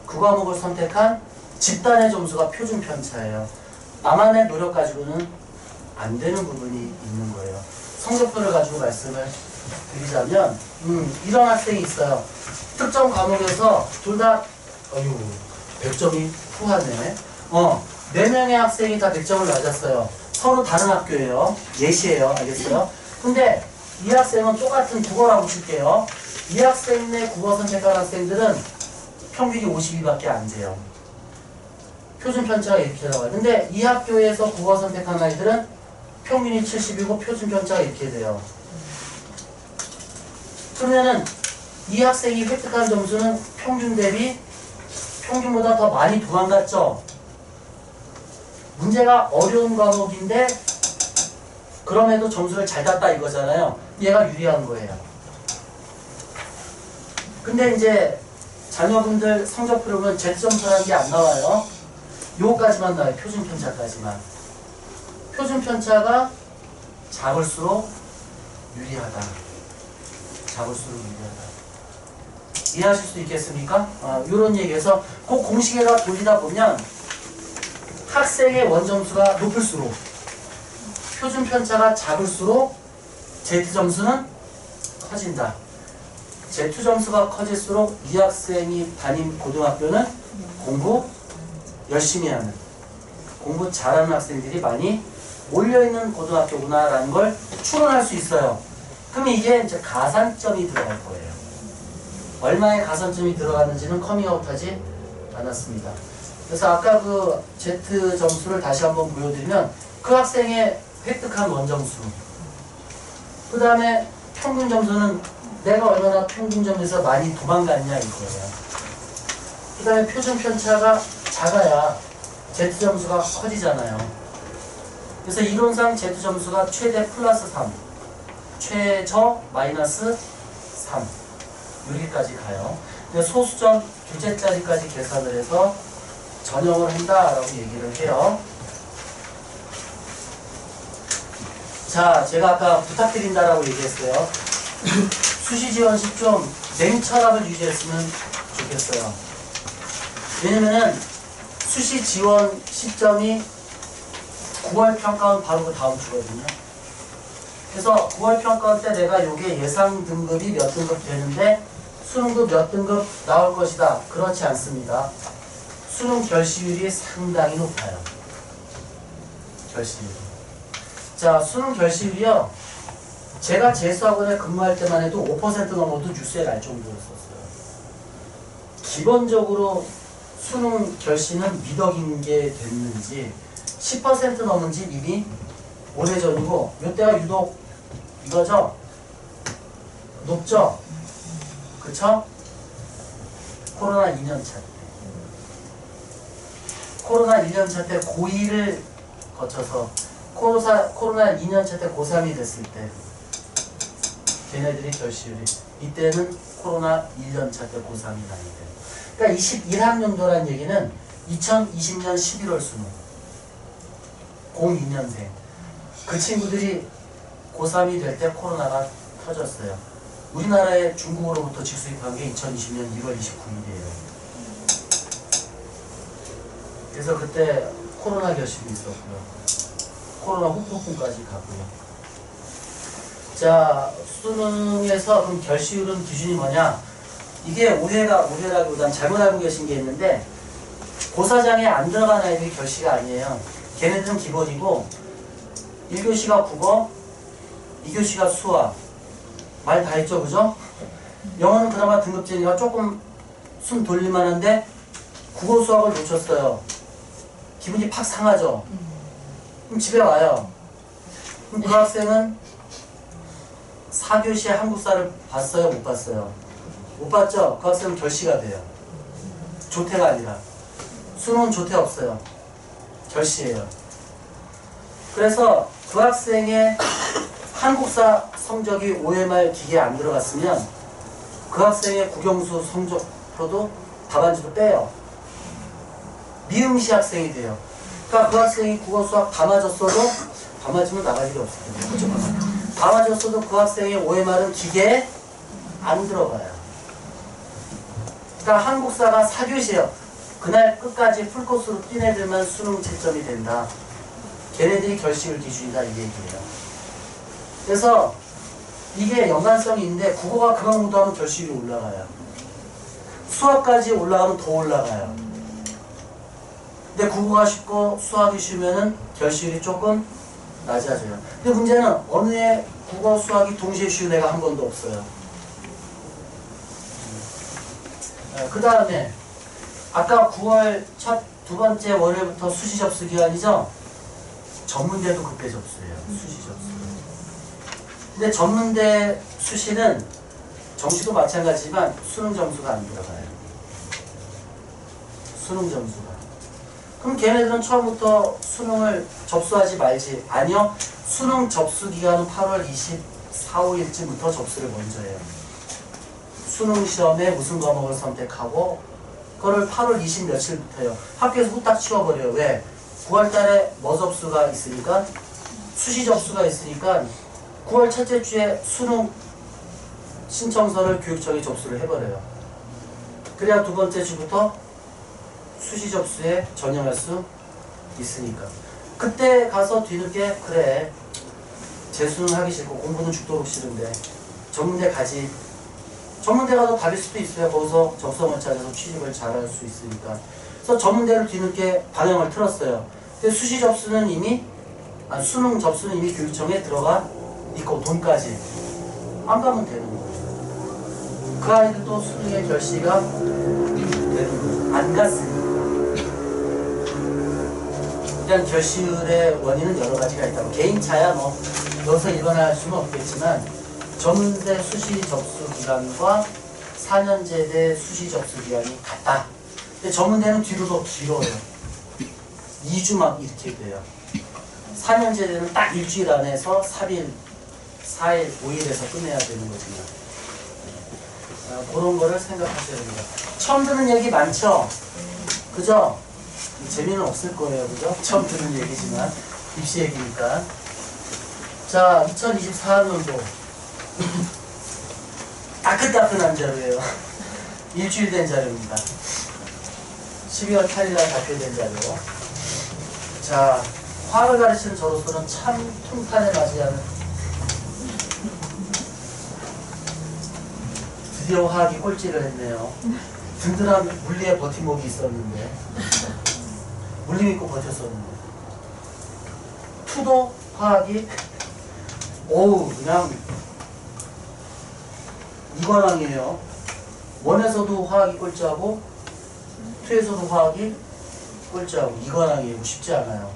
그 과목을 선택한 집단의 점수가 표준 편차예요. 나만의 노력 가지고는 안 되는 부분이 있는 거예요. 성적표를 가지고 말씀을 드리자면 이런 학생이 있어요. 특정 과목에서 둘 다 100점이 후하네. 4명의 학생이 다 100점을 맞았어요. 서로 다른 학교예요. 예시예요. 알겠어요? 근데 이 학생은 똑같은 국어라고 칠게요. 이 학생 내 국어 선택한 학생들은 평균이 52밖에 안 돼요. 표준 편차가 이렇게 나와요. 근데 이 학교에서 국어 선택한 아이들은 평균이 70이고 표준 편차가 이렇게 돼요. 그러면은 이 학생이 획득한 점수는 평균 대비 평균보다 더 많이 도망갔죠. 문제가 어려운 과목인데 그럼에도 점수를 잘 땄다 이거잖아요. 얘가 유리한 거예요. 근데 이제 자녀분들 성적표 보면 Z 점수라는 게 안 나와요. 요거까지만 나와요. 표준 편차까지만. 표준 편차가 작을수록 유리하다. 작을수록 유리하다. 이해하실 수 있겠습니까? 이런 얘기에서 그 공식에다 돌리다 보면 학생의 원점수가 높을수록 표준 편차가 작을수록 Z점수는 커진다. Z점수가 커질수록 이 학생이 다닌 고등학교는 공부 열심히 하는, 공부 잘하는 학생들이 많이 몰려있는 고등학교구나라는 걸 추론할 수 있어요. 그럼 이게 이제 가산점이 들어갈 거예요. 얼마의 가산점이 들어갔는지는 커밍아웃하지 않았습니다. 그래서 아까 그 Z점수를 다시 한번 보여드리면 그 학생의 획득한 원점수, 그 다음에 평균 점수는 내가 얼마나 평균점에서 많이 도망갔냐 이거예요. 그 다음에 표준 편차가 작아야 Z점수가 커지잖아요. 그래서 이론상 Z점수가 최대 플러스 3, 최저 마이너스 3 여기까지 가요. 근데 소수점 교재짜리까지 계산을 해서 전형을 한다라고 얘기를 해요. 자, 제가 아까 부탁드린다라고 얘기했어요. 수시 지원식 좀 냉철함을 유지했으면 좋겠어요. 왜냐면은 수시 지원 시점이 9월 평가원 바로 그 다음 주거든요. 그래서 9월 평가원 때 내가 요게 예상 등급이 몇 등급 되는데 수능도 몇 등급 나올 것이다. 그렇지 않습니다. 수능 결시율이 상당히 높아요. 결시율. 자, 수능 결시율이요. 제가 재수학원에 근무할 때만 해도 5% 넘어도 뉴스에 날 정도였었어요. 기본적으로 수능 결시는 미덕인 게 됐는지 10% 넘은지 이미 오래전이고 이때가 유독 이거죠? 높죠? 그쵸? 코로나 2년차 때. 코로나 1년차 때 고2를 거쳐서 코로나 2년차 때 고3이 됐을 때 걔네들이 결시율이 이때는 코로나 1년차 때 고3이 나이 때. 그러니까 21학년도란 얘기는 2020년 11월 수능 02년생 그 친구들이 고3이 될 때 코로나가 터졌어요. 우리나라에 중국으로부터 직수입한 게 2020년 1월 29일이에요. 그래서 그때 코로나 결심이 있었고요. 코로나 후폭풍까지 가고요. 자, 수능에서 그럼 결시율은 기준이 뭐냐? 이게 오해라기보다는 잘못 알고 계신 게 있는데 고사장에 안 들어간 아이들이 결시가 아니에요. 걔네들은 기본이고 1교시가 국어, 2교시가 수학. 말 다 했죠, 그죠? 영어는 그나마 등급제니까 조금 숨 돌릴만한데 국어 수학을 놓쳤어요. 기분이 팍 상하죠? 그럼 집에 와요. 그럼 그 학생은 4교시에 한국사를 봤어요? 못 봤어요? 못 봤죠? 그 학생은 결시가 돼요. 조퇴가 아니라. 수능은 조퇴 없어요. 결시예요. 그래서 그 학생의 한국사 성적이 OMR 기계에 안 들어갔으면 그 학생의 국영수 성적표도 답안지도 빼요. 미음시 학생이 돼요. 그러니까 그 학생이 국어 수학 다 맞았어도 다 맞으면 나갈 일이 없을 거예요. 그렇죠? 다 맞았어도 그 학생의 OMR은 기계에 안 들어가요. 그러니까 한국사가 4교시예요. 그날 끝까지 풀코스로 뛴 애들만 수능 채점이 된다. 걔네들이 결시율 기준이다 이 얘기예요. 그래서 이게 연관성이 있는데 국어가 그만 못하면 결시율이 올라가요. 수학까지 올라가면 더 올라가요. 근데 국어가 쉽고 수학이 쉬우면은 결시율이 조금 낮아져요. 근데 문제는 어느 해 국어 수학이 동시에 쉬운 애가 한 번도 없어요. 그 다음에 아까 9월 두 번째 월요일부터 수시 접수 기간이죠? 전문대도 그때 접수해요. 수시 접수. 근데 전문대 수시는 정시도 마찬가지지만 수능 점수가 안 들어가요. 수능 점수가. 그럼 걔네들은 처음부터 수능을 접수하지 말지. 아니요. 수능 접수 기간은 8월 24, 5일쯤부터 접수를 먼저 해요. 수능 시험에 무슨 과목을 선택하고 그거를 8월 20 며칠부터요. 학교에서 후딱 치워버려요. 왜? 9월 달에 뭐 접수가 있으니까 수시 접수가 있으니까 9월 첫째 주에 수능 신청서를 교육청에 접수를 해버려요. 그래야 두 번째 주부터 수시 접수에 전념할 수 있으니까. 그때 가서 뒤늦게 그래 재수는 하기 싫고 공부는 죽도록 싫은데 전문대 가지. 전문대 가도 답일 수도 있어요. 거기서 적성을 찾아서 취직을 잘할 수 있으니까. 그래서 전문대를 뒤늦게 방향을 틀었어요. 근데 수시 접수는 이미 수능 접수는 이미 교육청에 들어가 있고 돈까지 안 가면 되는 거예요. 그 아이들도 수능의 결시가 되는 거예요. 안 갔으니까. 일단 결실의 원인은 여러 가지가 있다고. 개인차야 뭐 여기서 일반화할 수는 없겠지만 전문대 수시 접수 기간과 4년제대 수시 접수 기간이 같다. 근데 전문대는 뒤로 더 길어요. 2주 막 이렇게 돼요. 4년제대는 딱 일주일 안에서 3일, 4일, 5일에서 끝내야 되는 거거든요. 그런 거를 생각하셔야 됩니다. 처음 듣는 얘기 많죠? 그죠? 재미는 없을 거예요. 그죠? 처음 듣는 얘기지만 입시 얘기니까. 자, 2024년도 따끈따끈한 자료예요. 일주일 된 자료입니다. 12월 8일날 발표된 자료. 자, 화학을 가르치는 저로서는 참 통탄에 맞이하는 드디어 화학이 꼴찌를 했네요. 든든한 물리의 버팀목이 있었는데 물리 믿고 버텼었는데 투도 화학이 어우 그냥 이관왕이에요. 원에서도 화학이 꼴찌하고 투에서도 화학이 꼴찌하고 이관왕이에요. 쉽지 않아요.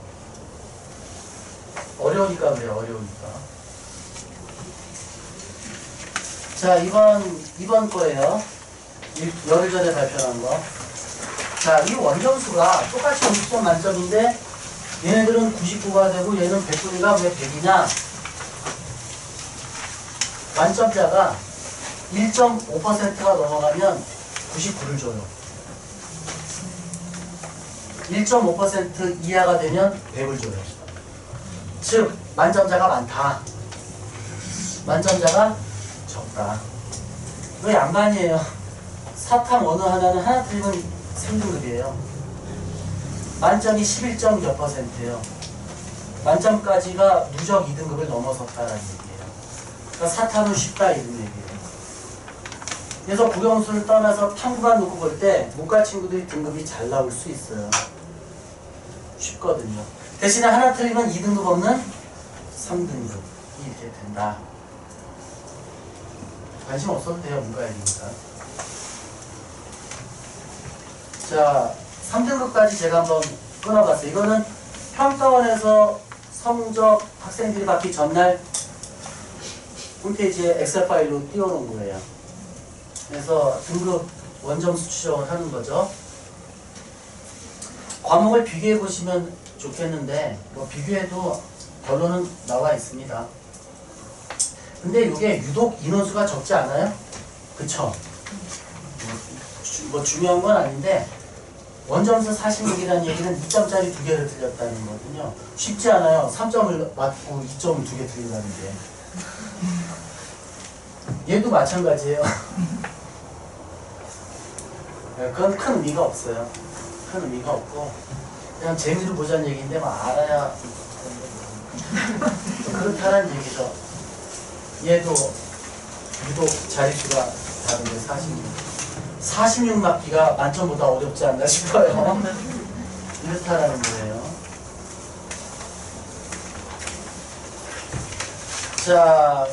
어려우니까 그래요. 어려우니까. 자, 이번 거예요. 열흘 전에 발표한 거. 자, 이 원점수가 똑같이 50점 만점인데 얘네들은 99가 되고 얘는 100분이가 왜 100이냐? 만점자가 1.5%가 넘어가면 99를 줘요. 1.5% 이하가 되면 100을 줘요. 즉 만점자가 많다. 만점자가 적다. 왜 양반이에요? 사탐 어느 하나는 하나 틀리면 3등급이에요. 만점이 11점 몇 %예요. 만점까지가 누적 2등급을 넘어섰다라는 얘기예요. 그러니까 사탐은 쉽다 이런 얘기예요. 그래서 국영수를 떠나서 탐구만 놓고 볼 때 문과 친구들이 등급이 잘 나올 수 있어요. 쉽거든요. 대신에 하나 틀리면 2등급 없는 3등급 이렇게 된다. 관심 없어도 돼요. 문과 얘기니까. 자, 3등급까지 제가 한번 끊어봤어요. 이거는 평가원에서 성적 학생들이 받기 전날 홈페이지에 엑셀 파일로 띄워놓은 거예요. 그래서 등급 원점수 추정을 하는 거죠. 과목을 비교해 보시면 좋겠는데 뭐 비교해도 결론은 나와 있습니다. 근데 이게 유독 인원수가 적지 않아요? 그쵸? 뭐 중요한 건 아닌데 원점수 46이라는 얘기는 2점짜리 2개를 틀렸다는 거거든요. 쉽지 않아요. 3점을 맞고 2점을 2개 틀린다는 게. 얘도 마찬가지예요. 그건 큰 의미가 없어요. 큰 의미가 없고 그냥 재미로 보자는 얘기인데 뭐 알아야 그렇다는 얘기죠. 얘도 유독 자릿수가 다른데 46 맞기가 만점보다 어렵지 않나 싶어요. 이렇다라는 거예요. 자,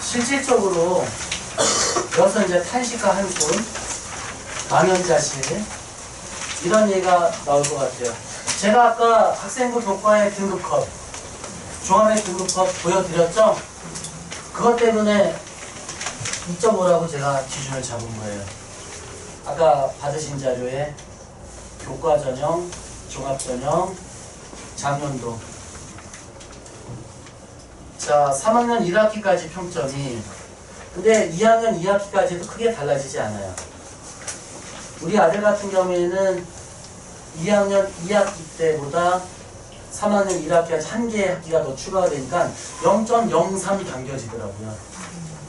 실질적으로 여기서 이제 탄식과 한손, 망연자실 이런 얘기가 나올 것 같아요. 제가 아까 학생부 교과의 등급컷, 종합의 등급컷 보여드렸죠? 그것 때문에 2.5라고 제가 기준을 잡은 거예요. 아까 받으신 자료에 교과전형, 종합전형, 작년도. 자, 3학년 1학기까지 평점이, 근데 2학년 2학기까지도 크게 달라지지 않아요. 우리 아들 같은 경우에는 2학년 2학기 때보다 3학년 1학기까지 한 개의 학기가 더 추가가 되니까 0.03이 당겨지더라고요.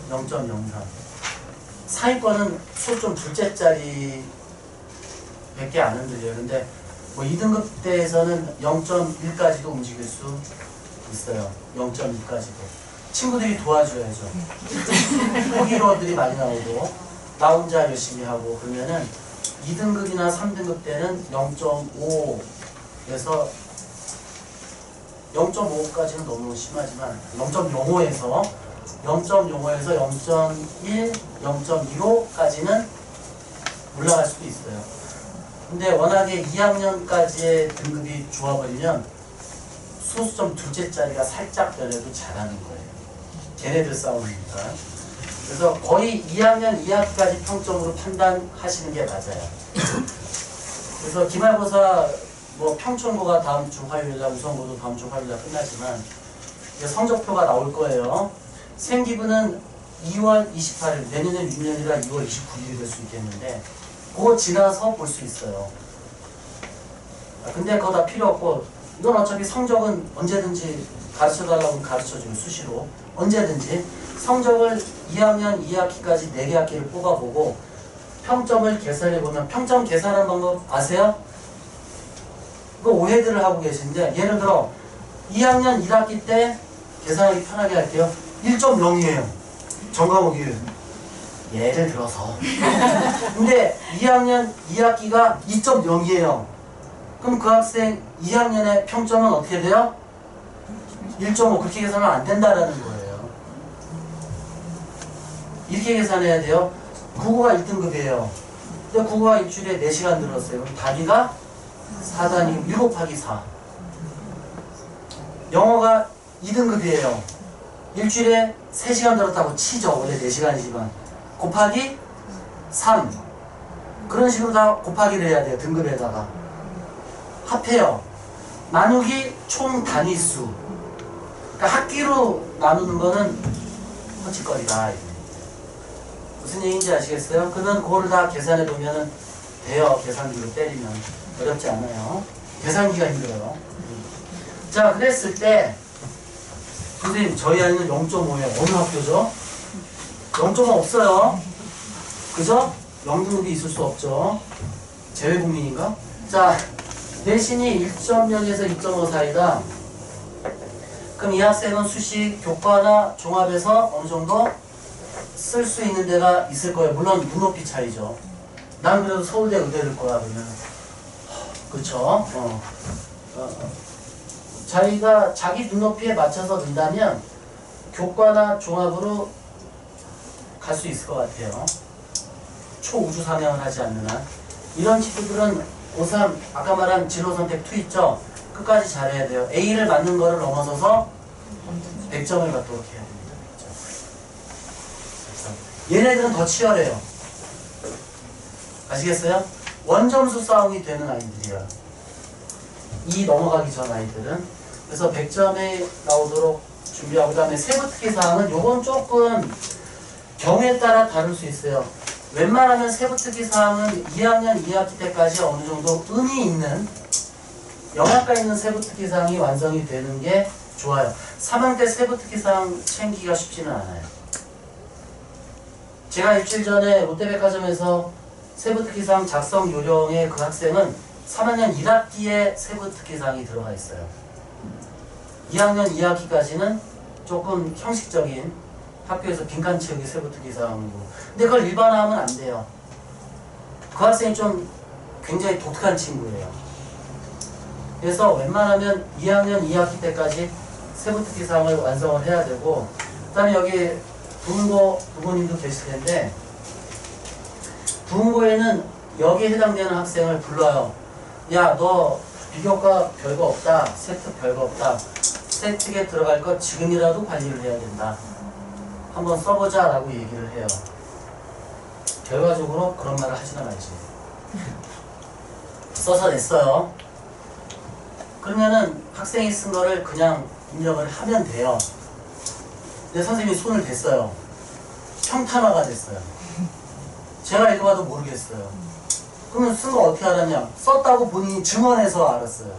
0.03. 상위권은 수좀 둘째 자리 밖에 안 흔들려요. 근데 뭐 2등급 때에서는 0.1까지도 움직일 수 있어요. 0.2까지도. 친구들이 도와줘야죠. 호기로들이 많이 나오고 나 혼자 열심히 하고 그러면은 2등급이나 3등급 때는 0.5에서 0.5까지는 너무 심하지만 0.05에서 0.1, 0.25까지는 올라갈 수도 있어요. 근데 워낙에 2학년까지의 등급이 좋아버리면 소수점 둘째 자리가 살짝 변해도 잘하는 거예요. 걔네들 싸움이니까. 그래서 거의 2학년 2학기까지 평점으로 판단하시는 게 맞아요. 그래서 기말고사 뭐 평촌고가 다음 주 화요일날, 우선고도 다음 주 화요일날 끝나지만 이제 성적표가 나올 거예요. 생기부는 2월 28일, 내년에 6년이라 2월 29일이 될 수 있겠는데 그거 지나서 볼 수 있어요. 근데 그거 다 필요 없고 이건 어차피 성적은 언제든지 가르쳐달라고 가르쳐줘요. 수시로 언제든지 성적을 2학년 2학기까지 4개 학기를 뽑아보고 평점을 계산해보면 평점 계산하는 방법 아세요? 그 오해들을 하고 계신데 예를 들어 2학년 1학기 때 계산하기 편하게 할게요. 1.0이에요. 전과목이 예를 들어서 근데 2학년 2학기가 2.0이에요. 그럼 그 학생 2학년의 평점은 어떻게 돼요? 1.5 그렇게 계산하면 안 된다라는 거예요. 이렇게 계산해야 돼요. 국어가 1등급이에요. 근데 국어가 일주일에 4시간 들었어요. 그럼 단위가 4단위 7 곱하기 4. 영어가 2등급이에요. 일주일에 3시간 들었다고 치죠. 원래 4시간이지만. 곱하기 3. 그런 식으로 다 곱하기를 해야 돼요. 등급에다가. 합해요. 나누기 총 단위수. 그러니까 학기로 나누는 거는 헛짓거리다. 무슨 얘기인지 아시겠어요? 그러면 그거를 다 계산해보면 돼요. 계산기로 때리면. 어렵지 않아요. 계산기가 힘들어요. 자, 그랬을 때 선생님 저희 아이는 0.5예요. 어느 학교죠? 0.5 없어요. 그죠? 0등급이 있을 수 없죠. 재외국민인가? 자, 내신이 1.0에서 2.5 사이다. 그럼 이 학생은 수시 교과나 종합에서 어느 정도 쓸 수 있는 데가 있을 거예요. 물론 눈높이 차이죠. 난 그래도 서울대 의대를 거야 그러면. 그쵸? 자기가 자기 눈높이에 맞춰서 든다면 교과나 종합으로 갈 수 있을 것 같아요. 초우주 사명을 하지 않는 한. 이런 친구들은 고3 아까 말한 진로선택 2 있죠? 끝까지 잘해야 돼요. A를 맞는 거를 넘어서서 100점을 받도록 해야 됩니다. 얘네들은 더 치열해요. 아시겠어요? 원점수 싸움이 되는 아이들이야. 이 넘어가기 전 아이들은. 그래서 100점에 나오도록 준비하고, 그 다음에 세부 특기 사항은 요건 조금 경우에 따라 다를 수 있어요. 웬만하면 세부 특기 사항은 2학년 2학기 때까지 어느 정도 의미 있는 영양가 있는 세부 특기 사항이 완성이 되는 게 좋아요. 3학년 때 세부 특기 사항 챙기기가 쉽지는 않아요. 제가 일주일 전에 롯데백화점에서 세부 특기 사항 작성 요령에 그 학생은 3학년 1학기에 세부 특기 사항이 들어가 있어요. 2학년 2학기까지는 조금 형식적인 학교에서 빈칸 채우기 세부 특기 사항이고, 근데 그걸 일반화하면 안 돼요. 그 학생이 좀 굉장히 독특한 친구예요. 그래서 웬만하면 2학년 2학기 때까지 세부 특기 사항을 완성을 해야 되고, 그 다음에 여기 부흥고 부모님도 계실 텐데, 부흥고에는 여기에 해당되는 학생을 불러요. 야, 너 비교과 별거 없다. 세특 별거 없다. 세특에 들어갈 거 지금이라도 관리를 해야 된다. 한번 써보자 라고 얘기를 해요. 해요. 결과적으로 그런 말을 하지나 말지. 써서 냈어요. 그러면은 학생이 쓴 거를 그냥 입력을 하면 돼요. 근데 선생님이 손을 댔어요. 평탄화가 됐어요. 제가 읽어봐도 모르겠어요. 그러면 쓴 거 어떻게 알았냐? 썼다고 본인이 증언해서 알았어요.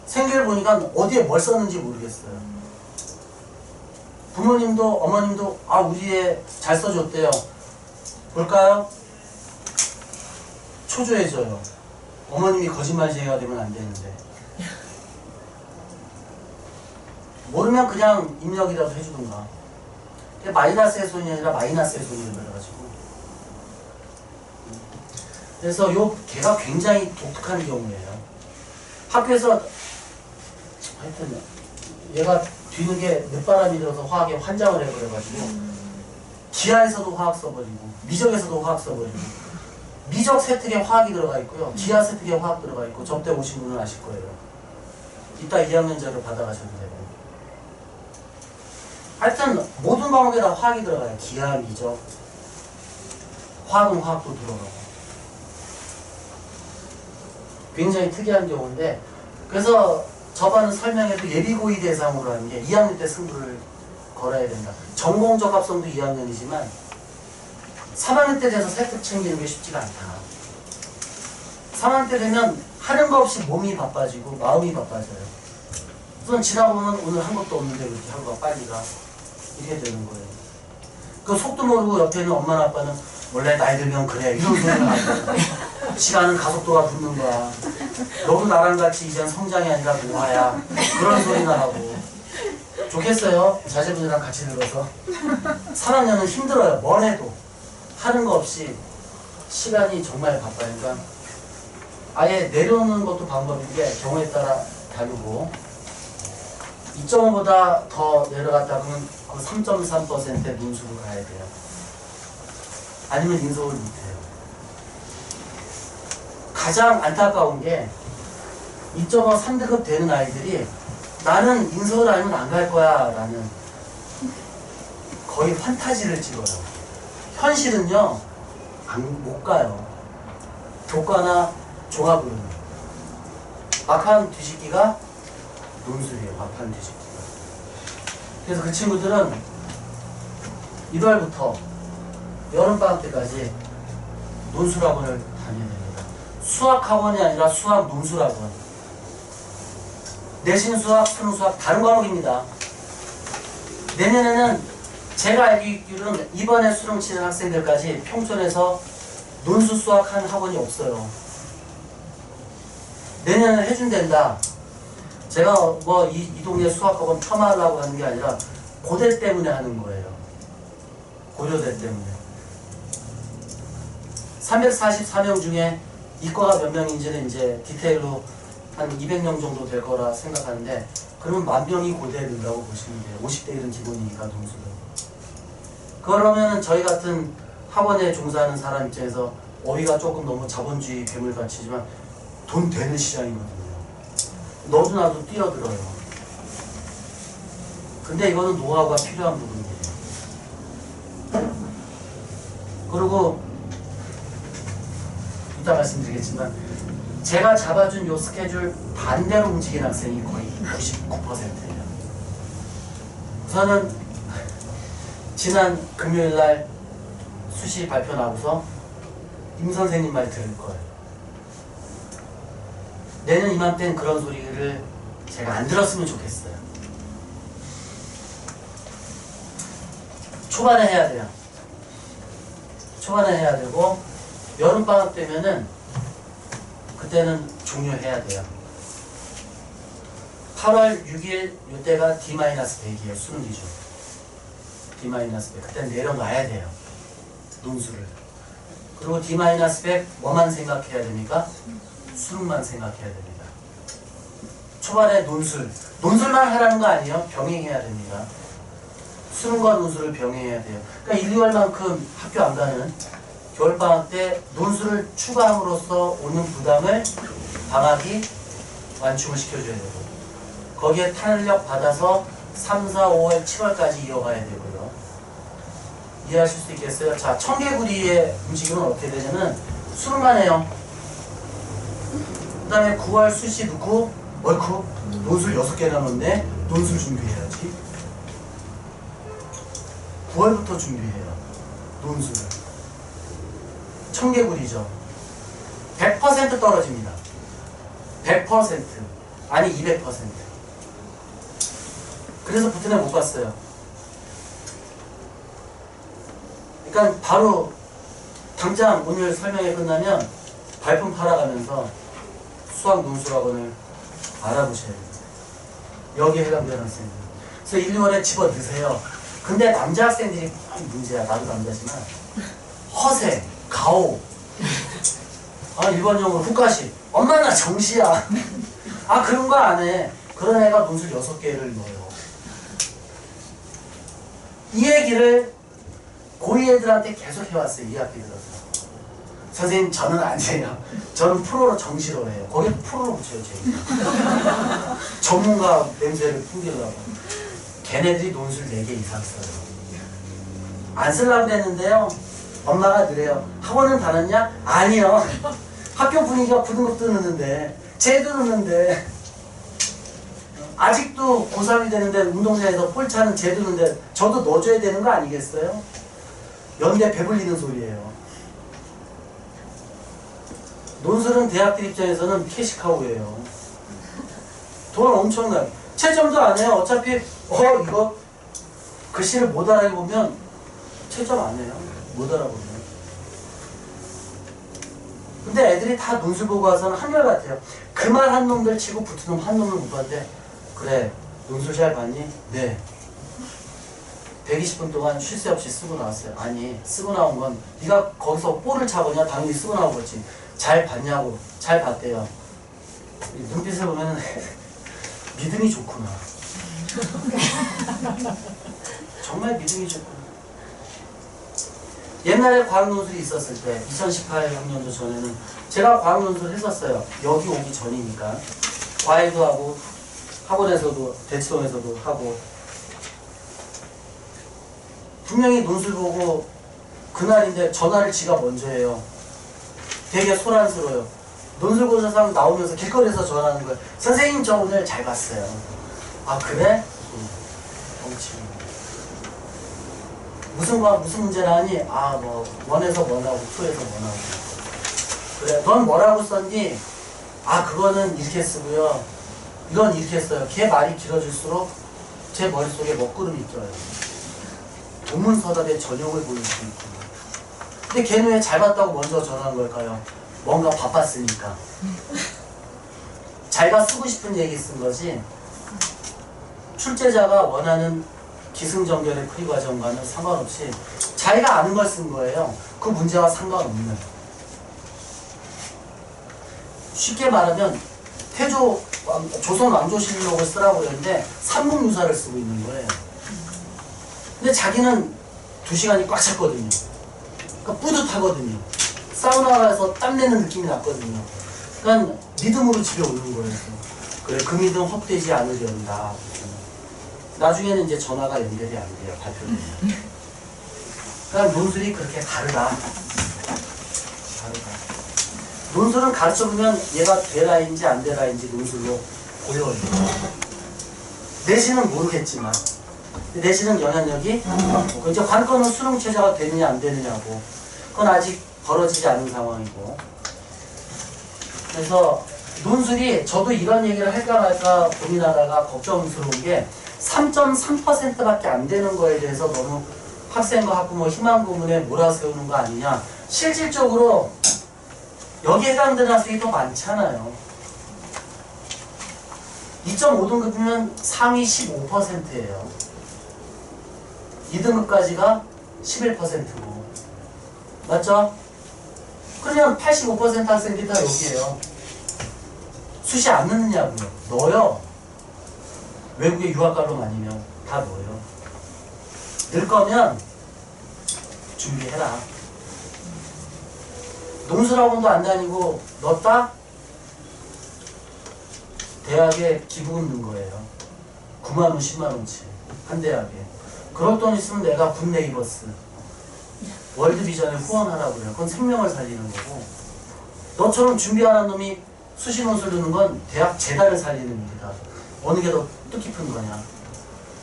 생계를 보니까 어디에 뭘 썼는지 모르겠어요. 부모님도 어머님도 아 우리 애 잘 써줬대요. 볼까요? 초조해져요. 어머님이 거짓말쟁이가 되면 안 되는데. 모르면 그냥 입력이라도 해주던가. 마이너스의 손이 아니라 마이너스의 손이 되어가지고. 그래서 요 걔가 굉장히 독특한 경우예요. 학교에서 하여튼 얘가 뒤늦게 늦바람이 들어서 화학에 환장을 해버려가지고 기하에서도 화학 써버리고 미적에서도 화학 써버리고 미적 세특에 화학이 들어가 있고요. 기하 세특에 화학 들어가 있고 접대 오신 분은 아실 거예요. 이따 2학년 자료 받아가셔도 되고. 하여튼 모든 과목에 다 화학이 들어가요. 기하, 미적, 화학은 화학도 들어가고. 굉장히 특이한 경우인데 그래서 저반은 설명해도 예비고의 대상으로 하는 게 2학년 때 승부를 걸어야 된다. 전공적 합성도 2학년이지만 3학년 때 돼서 세특 챙기는 게 쉽지가 않다. 3학년 때 되면 하는 거 없이 몸이 바빠지고 마음이 바빠져요. 우선 지나고 보면 오늘 한 것도 없는데 왜 이렇게 하루가 빨리 가? 이렇게 되는 거예요. 그 속도 모르고 옆에 있는 엄마나 아빠는 원래 나이 들면 그래 이런 소리가 나고 시간은 가속도가 붙는 거야. 너도 나랑 같이 이젠 성장이 아니라 노화야. 그런 소리나 하고. 좋겠어요. 자제분이랑 같이 들어서. 3학년은 힘들어요. 뭘 해도. 하는 거 없이 시간이 정말 바빠니까 아예 내려오는 것도 방법인데 경우에 따라 다르고 2.5보다 더 내려갔다 그러면 그 3.3%의 문수로 가야 돼요. 아니면 인서울 못해요. 가장 안타까운 게 2.5, 3등급 되는 아이들이 나는 인서울 아니면 안 갈 거야 라는 거의 판타지를 찍어요. 현실은요 못 가요. 교과나 종합으로는 막판 뒤집기가 논술이에요. 막판 뒤집기가. 그래서 그 친구들은 1월부터 여름방학 때까지 논술학원을 다녀야 됩니다. 수학학원이 아니라 수학 논술학원. 내신 수학, 수능 수학 다른 과목입니다. 내년에는 제가 알기로는 이번에 수능 치는 학생들까지 평촌에서 논술 수학하는 학원이 없어요. 내년에 해준댄다. 제가 뭐 이 동네 수학학원 폄하하려고 하는 게 아니라 고대 때문에 하는 거예요. 고려대 때문에. 344명 중에 이과가 몇 명인지는 이제 디테일로 한 200명 정도 될 거라 생각하는데 그러면 10,000명이 고대에 든다고 보시면 돼요. 50대 1은 기본이니까 동수는. 그러면 저희 같은 학원에 종사하는 사람 입장에서 어휘가 조금 너무 자본주의 괴물같이지만 돈 되는 시장이거든요. 너도 나도 뛰어들어요. 근데 이거는 노하우가 필요한 부분이에요. 그리고 이따 말씀드리겠지만 제가 잡아준 요 스케줄 반대로 움직이는 학생이 거의 99%예요. 우선은 지난 금요일날 수시 발표 나고서 임 선생님 말 들을 거예요. 내년 이맘때는 그런 소리를 제가 안 들었으면 좋겠어요. 초반에 해야 돼요. 초반에 해야 되고 여름방학 되면은 그때는 종료해야 돼요. 8월 6일 이때가 D-100이에요. 수능 기준. D-100. 그때 내려놔야 돼요. 논술을. 그리고 D-100 뭐만 생각해야 됩니까? 수능만 생각해야 됩니다. 초반에 논술. 논술만 하라는 거 아니에요. 병행해야 됩니다. 수능과 논술을 병행해야 돼요. 그러니까 1, 2월만큼 학교 안 가는 겨울방학 때 논술을 추가함으로써 오는 부담을 방학이 완충을 시켜줘야 되고 거기에 탄력 받아서 3, 4, 5월, 7월까지 이어가야 되고요. 이해하실 수 있겠어요? 자, 청개구리의 움직임은 어떻게 되냐면 수능만 해요. 그 다음에 9월 수시 넣고 얼쿠 논술 6개나 넣는데 논술 준비해야지. 9월부터 준비해요. 논술을. 청개구리죠. 100% 떨어집니다. 100% 아니 200%. 그래서 붙은 애 못 봤어요. 그러니까 바로 당장 오늘 설명이 끝나면 발품 팔아가면서 수학 논술학원을 알아보셔야 됩니다. 여기에 해당되는 학생들. 그래서 1, 2월에 집어 넣으세요. 근데 남자 학생들이 문제야. 나도 남자지만 허세, 가오, 일반적으로 후가시. 엄마 나 정시야. 그런 거 안 해. 그런 애가 논술 6개를 넣어요. 이 얘기를 고2 애들한테 계속 해왔어요. 2학기 들어서. 선생님 저는 아니에요. 저는 프로로 정시로 해요. 거기 프로로 붙여요. 제가. 전문가 냄새를 풍기려고. 걔네들이 논술 4개 이상 써요. 안 쓰려고 그랬는데요. 엄마가 그래요. 학원은 다녔냐? 아니요. 학교 분위기가 부등급도 넣는데 쟤도 넣는데 아직도 고3이 되는데 운동장에서 볼 차는 쟤도 넣는데 저도 넣어줘야 되는 거 아니겠어요? 연대 배불리는 소리예요. 논술은 대학들 입장에서는 캐시카우예요. 돈 엄청나요. 채점도 안 해요. 어차피 이거 글씨를 못 알아보면 채점 안 해요. 못 알아보면. 근데 애들이 다 논술 보고 와서는 한결같아요. 그 말 한 놈들 치고 붙은 놈 한 놈을 못 봤는데 그래 논술 잘 봤니? 네. 120분 동안 쉴 새 없이 쓰고 나왔어요. 아니 쓰고 나온 건 네가 거기서 볼을 차거냐? 당연히 쓰고 나온 거지. 잘 봤냐고. 잘 봤대요. 눈빛을 보면 믿음이 좋구나. 정말 믿음이 좋구나. 옛날에 과학논술이 있었을 때 2018학년도 전에는 제가 과학논술을 했었어요. 여기 오기 전이니까. 과외도 하고 학원에서도 대치동에서도 하고 분명히 논술 보고 그날인데 전화를 지가 먼저 해요. 되게 소란스러워요. 논술고사상 나오면서 길거리에서 전화하는 거예요. 선생님 저 오늘 잘 봤어요. 아 그래? 엉치고 무슨 문제 나왔니? 뭐 1에서 1하고 2에서 1하고 그래 넌 뭐라고 썼니? 그거는 이렇게 쓰고요. 이건 이렇게 써요. 걔 말이 길어질수록 제 머릿속에 먹구름이 껴요. 동문서답의 전형을 보일 수 있고. 근데 걔는 왜 잘 봤다고 먼저 전화한 걸까요? 뭔가 바빴으니까. 자기가 쓰고 싶은 얘기 쓴 거지 출제자가 원하는 기승전결의 풀이과정과는 상관없이 자기가 아는 걸 쓴 거예요. 그 문제와 상관없는. 쉽게 말하면 조선 왕조실록을 쓰라고 그랬는데 삼국유사를 쓰고 있는 거예요. 근데 자기는 2시간이 꽉 찼거든요. 그러니까 뿌듯하거든요. 사우나 가서 땀내는 느낌이 났거든요. 그러니까 믿음으로 집에 오는 거예요. 그래 그 믿음 헛되지 않으련다. 나중에는 이제 전화가 연결이 안 돼요. 발표되면. 그러니까 논술이 그렇게 다르다. 논술은 가르쳐보면 얘가 되라인지 안 되라인지 논술로 보여요. 내신은 모르겠지만 내신은 영향력이 이제 관건은 수능 최저가 되느냐 안 되느냐고 그건 아직 벌어지지 않은 상황이고 그래서 논술이 저도 이런 얘기를 할까 말까 고민하다가 걱정스러운 게 3.3%밖에 안 되는 거에 대해서 너무 학생과 학부모 희망 고문에 몰아세우는 거 아니냐. 실질적으로 여기에 해당되는 학생이 더 많잖아요. 2.5등급이면 상위 15%예요. 2등급까지가 11%고 맞죠? 그러면 85% 학생들이 다 여기에요. 수시 안 넣느냐고요. 넣어요. 외국에 유학 갈 놈 아니면 다 넣어요. 넣을 거면 준비해라. 논술학원도 안 다니고 넣었다? 대학에 기부금 넣은 거예요. 9만원, 10만원치. 한 대학에. 그럴 돈 있으면 내가 굿네이버스 월드비전에 후원하라고 그래요. 그건 생명을 살리는 거고, 너처럼 준비 안 한 놈이 수시논술 넣는 건 대학 재단을 살리는 일이다. 어느 게 더 뜻깊은 거냐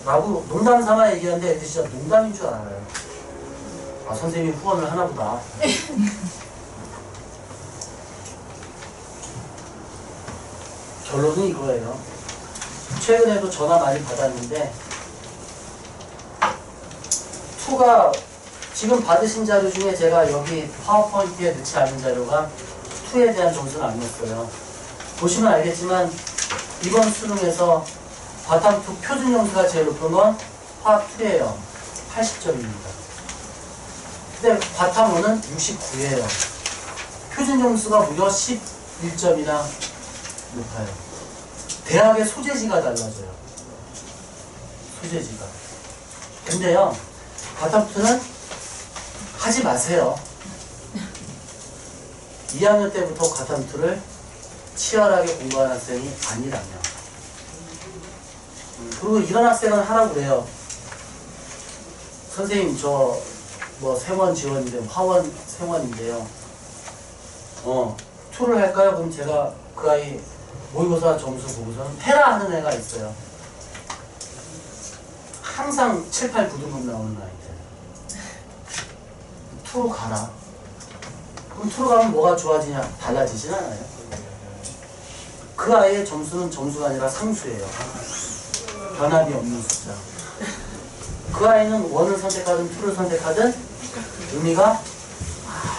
라고 농담 삼아 얘기하는데 애들 진짜 농담인 줄 알아요. 아, 선생님이 후원을 하나 보다. 결론은 이거예요. 최근에도 전화 많이 받았는데 투가 지금 받으신 자료 중에 제가 여기 파워포인트에 넣지 않은 자료가 투에 대한 점수는 아니었어요. 보시면 알겠지만 이번 수능에서 바탕 투 표준 점수가 제일 높은 건 화학 2예요. 80점입니다. 근데 바탕 1은 69예요. 표준 점수가 무려 11점이나 높아요. 대학의 소재지가 달라져요. 소재지가. 근데요, 바탕 2는 하지 마세요. 2학년 때부터 바탕 2를 치열하게 공부하는 학생이 아니라면. 그리고 이런 학생은 하라고 그래요. 선생님 저 뭐 생원 지원인데 화원 생원인데요. 투를 할까요? 그럼 제가 그 아이 모의고사 점수 보고서는 해라 하는 애가 있어요. 항상 7, 8, 9등급 나오는 아이들. 투로 가라. 그럼 투로 가면 뭐가 좋아지냐? 달라지진 않아요. 그 아이의 점수는 점수가 아니라 상수예요. 변함이 없는 숫자. 그 아이는 원을 선택하든 투를 선택하든 의미가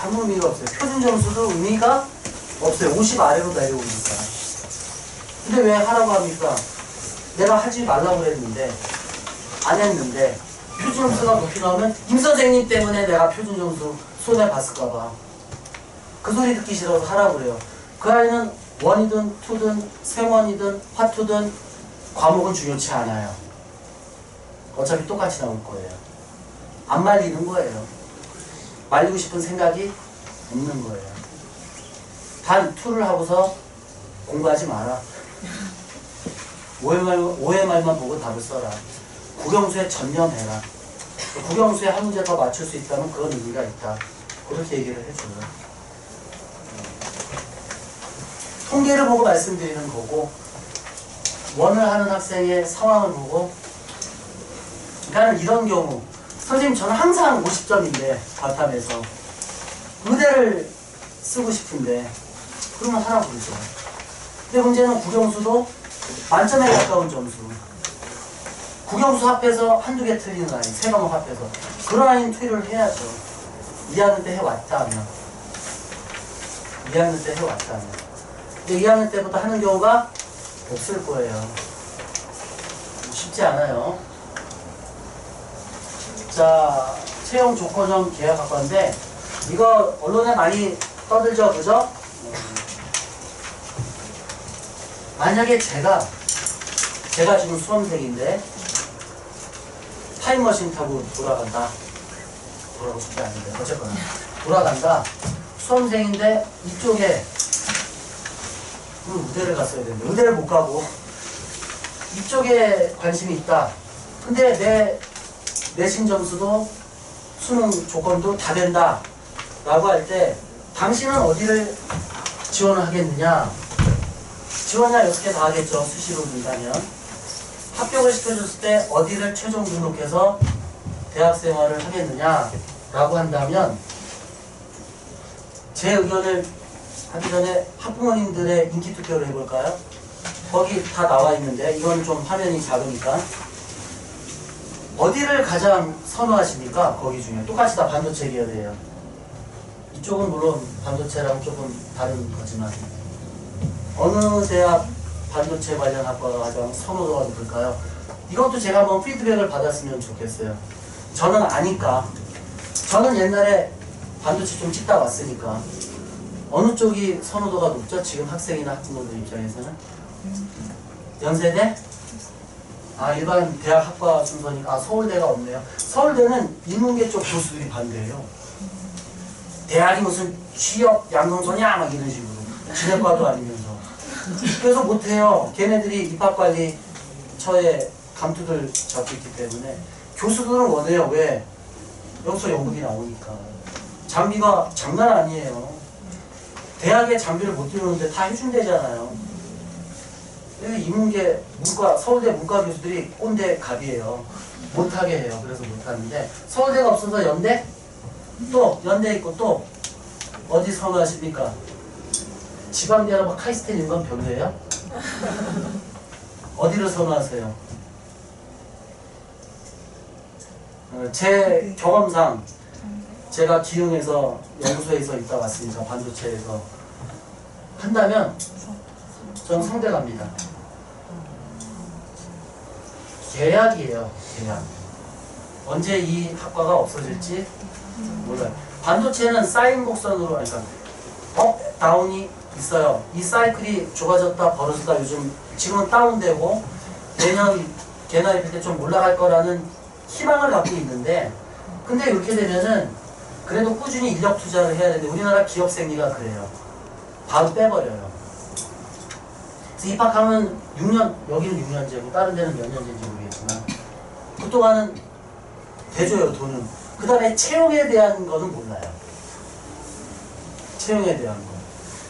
아무 의미가 없어요. 표준 점수도 의미가 없어요. 50 아래로 내려오니까. 근데 왜 하라고 합니까? 내가 하지 말라고 그랬는데 안 했는데 표준 점수가 높이 나오면 임 선생님 때문에 내가 표준 점수 손해봤을까봐 그 소리 듣기 싫어서 하라고 그래요. 그 아이는 원이든 투든 생원이든 화투든 과목은 중요치 않아요. 어차피 똑같이 나올 거예요. 안 말리는 거예요. 말리고 싶은 생각이 없는 거예요. 단 투를 하고서 공부하지 마라. OMR만 보고 답을 써라. 국영수에 전념해라. 국영수에 한 문제 더 맞출 수 있다면 그건 의미가 있다. 그렇게 얘기를 해줘요. 통계를 보고 말씀드리는 거고, 원을 하는 학생의 상황을 보고, 그러니까 이런 경우, 선생님 저는 항상 50점인데 바탕에서 의대를 쓰고 싶은데 그러면 하라고 그러죠. 근데 문제는 국영수도 만점에 가까운 점수, 국영수 합해서 한두 개 틀리는 아이, 세 과목 합해서 그런 아이는 투의를 해야죠. 2학년 때 해왔다면. 2학년 때 해왔다면. 근데 2학년 때부터 하는 경우가 없을 거예요. 쉽지 않아요. 자, 채용 조건형 계약학과인데 이거 언론에 많이 떠들죠, 그죠? 만약에 제가 지금 수험생인데 타임머신 타고 돌아간다. 돌아가고 싶지 않은데 어쨌거나 돌아간다. 수험생인데 이쪽에 의대를 갔어야 되는데 의대를 못 가고 이쪽에 관심이 있다. 근데 내 내신 점수도 수능 조건도 다 된다 라고 할 때 당신은 어디를 지원을 하겠느냐? 지원이야 6개 다 하겠죠. 수시로 된다면. 합격을 시켜줬을 때 어디를 최종 등록해서 대학생활을 하겠느냐 라고 한다면 제 의견을 하기 전에 학부모님들의 인기 투표를 해볼까요? 거기 다 나와 있는데 이건 좀 화면이 작으니까 어디를 가장 선호하십니까? 거기 중에 똑같이 다 반도체 계열이에요. 이쪽은 물론 반도체랑 조금 다른 거지만 어느 대학 반도체 관련 학과가 가장 선호도가 높을까요? 이것도 제가 한번 피드백을 받았으면 좋겠어요. 저는 아니까. 저는 옛날에 반도체 좀 찍다 왔으니까 어느 쪽이 선호도가 높죠? 지금 학생이나 학부모들 입장에서는 연세대? 아, 일반 대학 학과 순서니까. 아, 서울대가 없네요. 서울대는 인문계 쪽 교수들이 반대해요. 대학이 무슨 취업 양성소냐 막 이런 식으로 진학과도 아니면서 그래서 못해요. 걔네들이 입학관리 처에 감투들 잡고 있기 때문에. 교수들은 원해요. 왜? 여기서 연극이 나오니까. 장비가 장난 아니에요. 대학에 장비를 못 들여오는데 다 해준대잖아요. 인문계 문과 서울대 문과 교수들이 꼰대 갑이에요. 못하게 해요. 그래서 못하는데 서울대가 없어서 연대? 또 연대 있고 또 어디 선호하십니까? 지방대학 뭐 카이스트 이런 건 별로예요? 어디를 선호하세요? 제 경험상 제가 기흥에서 연구소에서 있다 왔으니까 반도체에서 한다면 저는 성대 갑니다. 계약이에요. 계약. 언제 이 학과가 없어질지 몰라요. 반도체는 사인 곡선으로 그러니까 업, 다운이 있어요. 이 사이클이 좁아졌다 벌어졌다 요즘 지금은 다운되고 내년 개나 입을 때 좀 올라갈 거라는 희망을 갖고 있는데 근데 이렇게 되면은 그래도 꾸준히 인력 투자를 해야 되는데 우리나라 기업 생리가 그래요. 바로 빼버려요. 그래서 입학하면 6년, 여기는 6년제고 다른 데는 몇 년제인지 모르겠지만 그동안은 대줘요 돈은. 그 다음에 채용에 대한 거는 몰라요. 채용에 대한 거.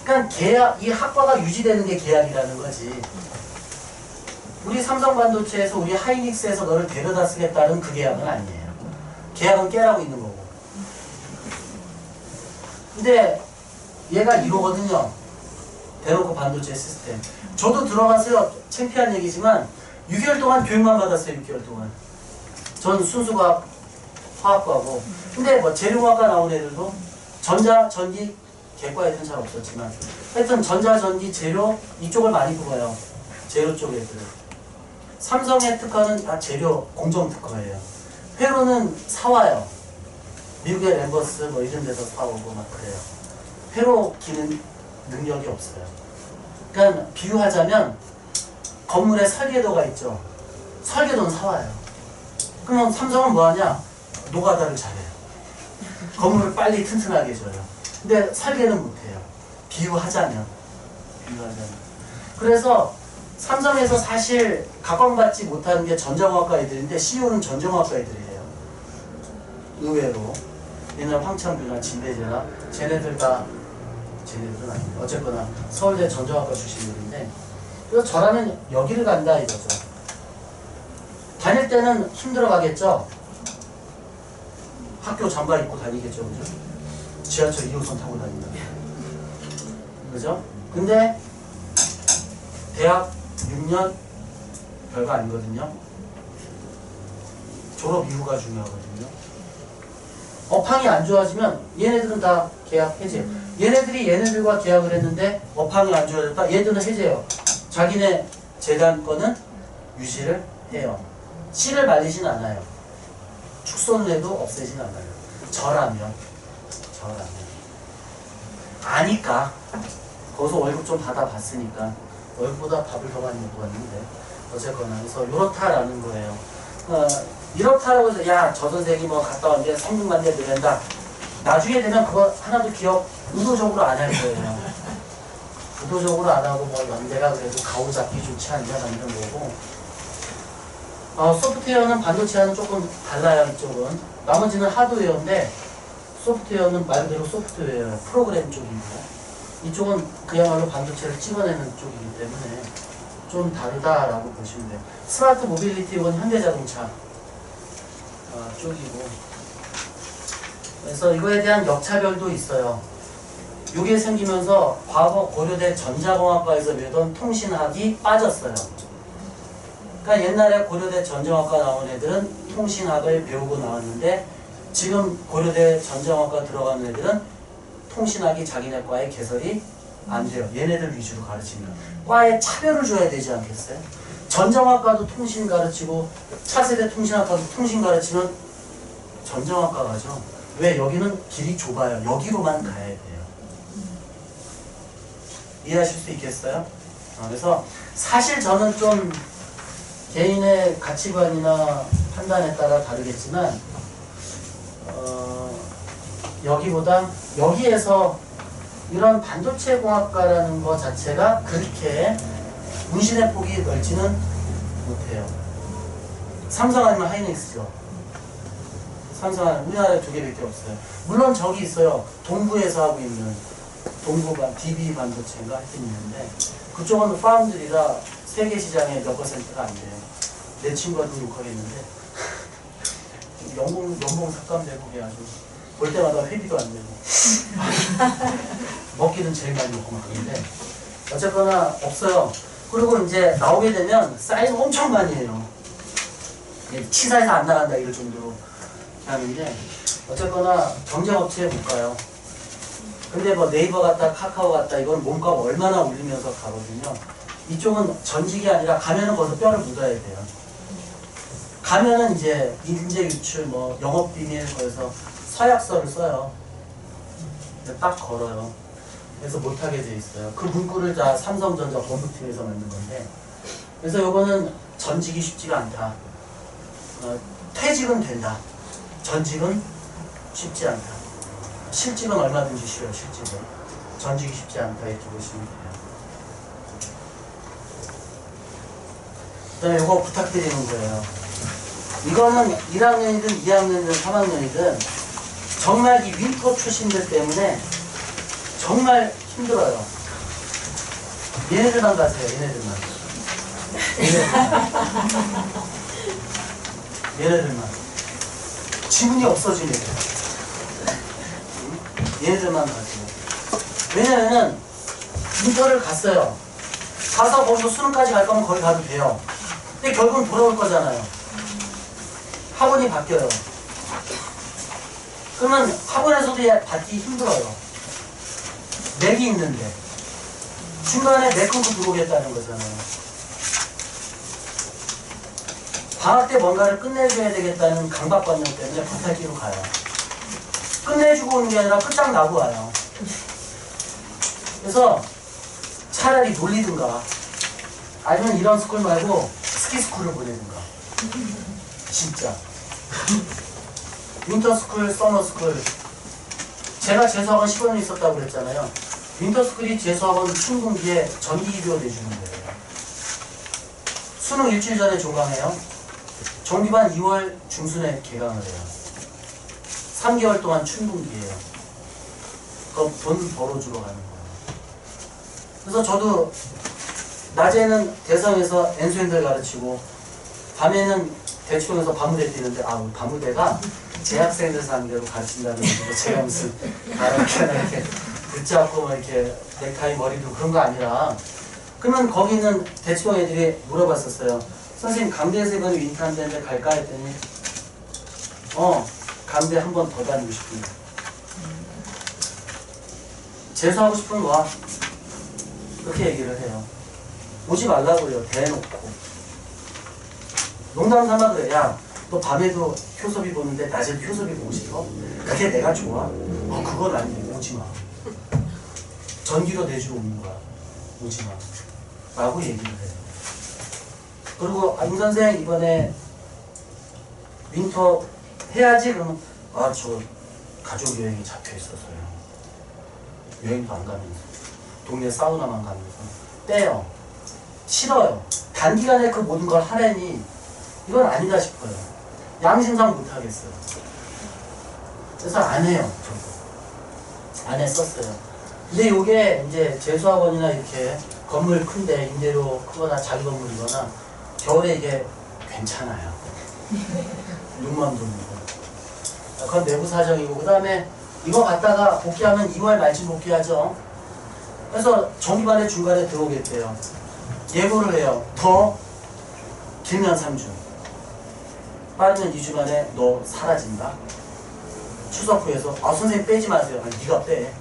그러니까 계약, 이 학과가 유지되는 게 계약이라는 거지. 우리 삼성반도체에서 우리 하이닉스에서 너를 데려다 쓰겠다는 그 계약은 아니에요. 계약은 깨라고 있는 거고. 근데 얘가 이러거든요. 대놓고 반도체 시스템. 저도 들어가서요. 창피한 얘기지만 6개월 동안 교육만 받았어요. 6개월 동안. 전 순수과학, 화학과고. 근데 뭐 재료학과 나온 애들도 전자, 전기, 개과 애들은 잘 없었지만 하여튼 전자, 전기, 재료 이쪽을 많이 뽑아요. 재료 쪽 애들은. 삼성의 특허는 다 재료 공정 특허예요. 회로는 사와요. 미국의 램버스 뭐 이런 데서 사오고 막 그래요. 회로 기능 능력이 없어요. 그러니까 비유하자면 건물에 설계도가 있죠. 설계도는 사와요. 그러면 삼성은 뭐하냐? 노가다를 잘해요. 건물을 빨리 튼튼하게 줘요. 근데 설계는 못해요. 비유하자면. 그래서 삼성에서 사실 각광받지 못하는 게 전자공학과 애들인데 CEO는 전자공학과 애들이에요. 의외로. 옛날 황창규나 진대재나 쟤네들 다 쟤네들은 아니에요. 어쨌거나 서울대 전자공학과 출신들인데 그래서 저라면 여기를 간다 이거죠. 다닐 때는 힘들어 가겠죠. 학교 잠바 입고 다니겠죠. 그죠? 지하철 2호선 타고 다닌다. 그죠? 근데 대학 6년 별거 아니거든요. 졸업 이후가 중요하거든요. 업황이 안 좋아지면 얘네들은 다 계약 해제. 얘네들이 얘네들과 계약을 했는데 업황이 안 좋아졌다. 얘들은 해제해요. 자기네 재단 거는 유지를 해요. 씨를 말리진 않아요. 축소는 해도 없애진 않아요. 저라면 아니까 거기서 월급 좀 받아봤으니까 월급보다 밥을 더 많이 먹고 왔는데 어쨌거나 그래서 이렇다라는 거예요. 이렇다라고 해서 야 저 선생이 뭐 갔다 왔는데 성능만대 내낸다. 나중에 되면 그거 하나도 기억 의도적으로 안 할 거예요. 의도적으로 안 하고 뭐 연대가 그래도 가오잡기 좋지 않냐 이런 거고. 소프트웨어는 반도체와는 조금 달라요. 이쪽은 나머지는 하드웨어인데 소프트웨어는 말 그대로 소프트웨어 프로그램 쪽이고 이쪽은 그야말로 반도체를 찍어내는 쪽이기 때문에 좀 다르다라고 보시면 돼요. 스마트 모빌리티 이건 현대자동차 쪽이고 그래서 이거에 대한 역차별도 있어요. 이게 생기면서 과거 고려대 전자공학과에서 배우던 통신학이 빠졌어요. 그러니까 옛날에 고려대 전자공학과 나온 애들은 통신학을 배우고 나왔는데 지금 고려대 전자공학과 들어가는 애들은 통신학이 자기네 과에 개설이 안 돼요. 얘네들 위주로 가르치면 과에 차별을 줘야 되지 않겠어요? 전자공학과도 통신 가르치고 차세대 통신학과도 통신 가르치면 전자공학과 가죠. 왜? 여기는 길이 좁아요. 여기로만 가야 돼요. 이해하실 수 있겠어요? 그래서 사실 저는 좀 개인의 가치관이나 판단에 따라 다르겠지만 여기보다 여기에서 이런 반도체 공학과라는 것 자체가 그렇게 문신의 폭이 넓지는 못해요. 삼성 아니면 하이닉스죠. 산성하는 우리나라에 2개밖에 없어요. 물론 저기 있어요. 동부에서 하고 있는 동부반 DB 반도체인가 하여튼 있는데 그쪽은 파운드리라 세계 시장의 몇 %가 안 돼요. 내 친구가 등록하겠는데 연봉 삭감되고 그게 아주 볼 때마다 회비도 안 내고 먹기는 제일 많이 먹고 막 그런데 어쨌거나 없어요. 그리고 이제 나오게 되면 사이즈 엄청 많이 해요. 치사해서 안 나간다 이럴 정도로 하는데 어쨌거나 경쟁업체에 못 가요. 근데 뭐 네이버 같다 카카오 같다 이건 몸값 얼마나 올리면서 가거든요. 이쪽은 전직이 아니라 가면은 거기서 뼈를 묻어야 돼요. 가면은 이제 인재 유출 뭐 영업 비밀 거기서 서약서를 써요. 딱 걸어요. 그래서 못하게 돼 있어요. 그 문구를 다 삼성전자 본부팀에서 만든 건데 그래서 요거는 전직이 쉽지가 않다. 퇴직은 된다. 전직은 쉽지 않다. 실직은 얼마든지 쉬워요. 실직은. 전직이 쉽지 않다. 이렇게 보시면 돼요. 그 다음에 이거 부탁드리는 거예요. 이거는 1학년이든 2학년이든 3학년이든 정말 이 윈터 출신들 때문에 정말 힘들어요. 얘네들만 가세요. 얘네들만. 지문이 없어진 애들. 얘네들만 가세요. 왜냐면은 윈터를 갔어요. 가서 거기서 수능까지 갈 거면 거기 가도 돼요. 근데 결국은 돌아올 거잖아요. 학원이 바뀌어요. 그러면 학원에서도 받기 힘들어요. 맥이 있는데 중간에 맥 끊고 들어오겠다는 거잖아요. 방학 때 뭔가를 끝내줘야 되겠다는 강박관념 때문에 부탁기로 가요. 끝내주고 오는 게 아니라 끝장나고 와요. 그래서 차라리 놀리든가 아니면 이런 스쿨 말고 스키스쿨을 보내든가. 진짜 윈터스쿨, 서머스쿨. 제가 재수학원 15년 있었다고 그랬잖아요. 윈터스쿨이 재수학원 춘분기에 정기기교 내주는 거예요. 수능 일주일 전에 종강해요. 정기반 2월 중순에 개강을 해요. 3개월 동안 춘분기예요. 그럼 돈 벌어주러 가는 거예요. 그래서 저도 낮에는 대성에서 엔수행들 가르치고 밤에는 대충에서 밤무대 뛰는데 밤무대가 재학생들 상대로 가르친다는 거죠. 제가 무슨 이렇게 붙잡고 뭐 이렇게 넥타이 머리도 그런 거 아니라 그러면 거기는 대충 애들이 물어봤었어요. 선생님 강대에서 이번에 윈터인데 갈까 했더니 강대 한 번 더 다니고 싶은데 재수하고 싶으면 와. 그렇게 얘기를 해요. 오지 말라고요. 대놓고. 농담 삼아 그래. 야, 너 밤에도 효섭이 보는데 낮에도 효섭이 보고 싶어? 그게 내가 좋아? 그건 아니야. 오지 마. 전기로 내주러 오는 거야. 오지 마. 라고 얘기를 해요. 그리고 임 선생 이번에 윈터 해야지? 그러면 저 가족 여행이 잡혀 있어서요. 여행도 안 가면서 동네 사우나만 가면서 빼요. 싫어요. 단기간에 그 모든 걸 하려니 이건 아니다 싶어요. 양심상 못하겠어요. 그래서 안 해요. 저도. 안 했었어요. 근데 이게 이제 재수학원이나 이렇게 건물 큰데 임대료 크거나 자기 건물이거나 겨울에 이게 괜찮아요. 눈만 돌리고. 그건 내부 사정이고 그 다음에 이거 갔다가 복귀하면 2월 말쯤 복귀하죠. 그래서 정기반에 중간에 들어오겠대요. 예고를 해요. 더 길면 3주. 빠르면 2주 만에 너 사라진다. 추석 후에서 선생님 빼지 마세요. 아니 네가 빼.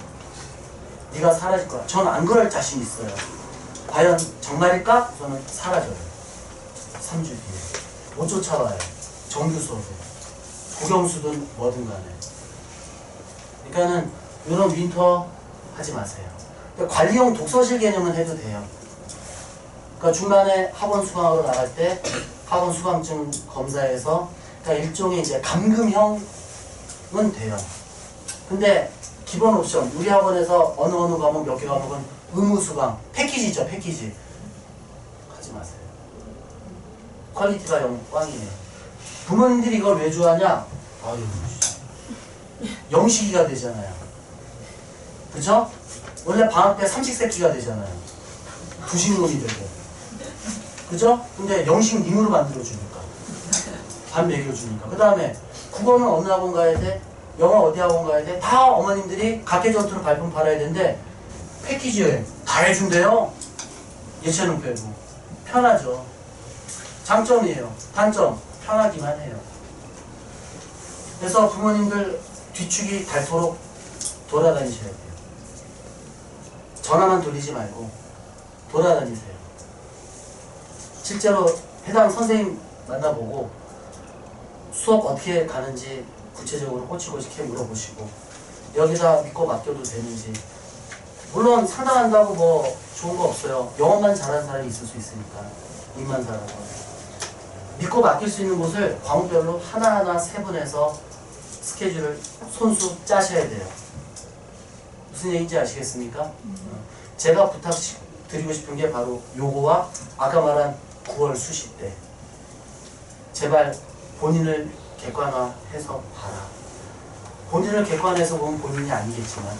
네가 사라질 거야. 전 안 그럴 자신 있어요. 과연 정말일까? 저는 사라져요. 3주 뒤에. 못 쫓아와요. 정규 수업에. 국영수든 뭐든 간에. 그러니까는 이런 윈터 하지 마세요. 그러니까 관리용 독서실 개념은 해도 돼요. 그러니까 중간에 학원 수강하러 나갈 때 학원 수강증 검사해서 그러니까 일종의 이제 감금형은 돼요. 근데 기본 옵션 우리 학원에서 어느 과목 몇 개 과목은 의무 수강 패키지죠. 패키지 하지 마세요. 퀄리티가 영 꽝이에요. 부모님들이 이걸 왜 좋아하냐? 아유, 영식이가 되잖아요. 그쵸? 원래 방학 때 삼식새끼가 되잖아요. 부식놈이 되고. 그죠? 근데 영식님으로 만들어주니까. 밥 먹여주니까. 그 다음에 국어는 어느 학원 가야 돼? 영어 어디 학원 가야 돼? 다 어머님들이 각계전투로 발품 팔아야 되는데 패키지 여행 다 해준대요. 예체능 빼고. 편하죠. 장점이에요. 단점 편하기만 해요. 그래서 부모님들 뒤축이 닳도록 돌아다니셔야 돼요. 전화만 돌리지 말고 돌아다니세요. 실제로 해당 선생님 만나보고 수업 어떻게 가는지 구체적으로 꼬치꼬치게 물어보시고 여기다 믿고 맡겨도 되는지. 물론 상담한다고 뭐 좋은 거 없어요. 영어만 잘하는 사람이 있을 수 있으니까. 입만 잘하고. 믿고 맡길 수 있는 곳을 과목별로 하나하나 세분해서 스케줄을 손수 짜셔야 돼요. 무슨 얘기인지 아시겠습니까? 제가 부탁드리고 싶은 게 바로 요거와 아까 말한 9월 수시 때 제발 본인을 객관화해서 봐라. 본인을 객관해서 보면 본인이 아니겠지만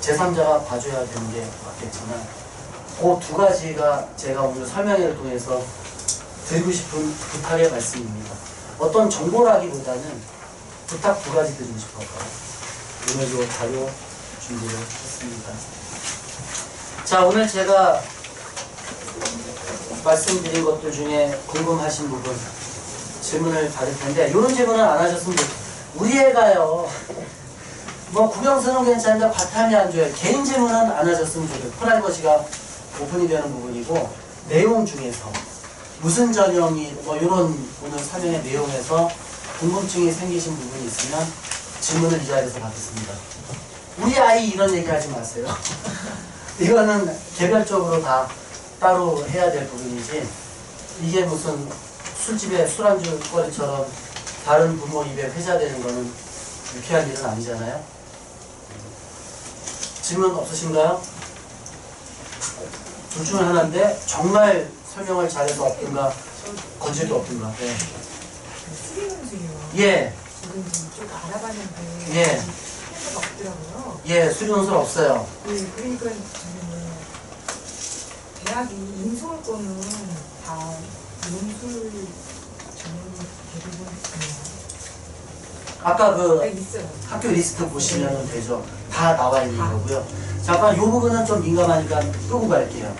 제3자가 봐줘야 되는 게 맞겠지만 그 두 가지가 제가 오늘 설명회를 통해서 드리고 싶은 부탁의 말씀입니다. 어떤 정보라기보다는 부탁 두 가지 드리고 싶어서 오늘도 자료 준비를 했습니다. 자, 오늘 제가 말씀드린 것들 중에 궁금하신 부분 질문을 받을 텐데 이런 질문은 안 하셨으면 좋겠어요. 우리 애가요 뭐 국영수는 괜찮은데 과탐이 안 좋아요. 개인 질문은 안 하셨으면 좋겠어요. 프라이버시가 오픈이 되는 부분이고 내용 중에서 무슨 전형이 뭐 이런 오늘 설명의 내용에서 궁금증이 생기신 부분이 있으면 질문을 이 자리에서 받겠습니다. 우리 아이 이런 얘기 하지 마세요. 이거는 개별적으로 다 따로 해야 될 부분이지 이게 무슨 술집에 술안주 거리처럼 다른 부모 입에 회자되는 거는 유쾌한 일은 아니잖아요. 질문 없으신가요? 둘 중에 하나인데 정말 설명을 잘해서 없든가 건질도 없든가. 네. 수리문수요. 예. 지금 좀 알아봤는데 예. 수리문수가 없더라고요. 예, 수리논술 없어요. 예, 그러니까 저는 대학이 인서울권은 다 논술 전형이 대부분 있어요. 아까 그 있어요. 학교 리스트 보시면 되죠. 다 나와 있는 거고요. 잠깐 이 부분은 좀 민감하니까 끄고 갈게요.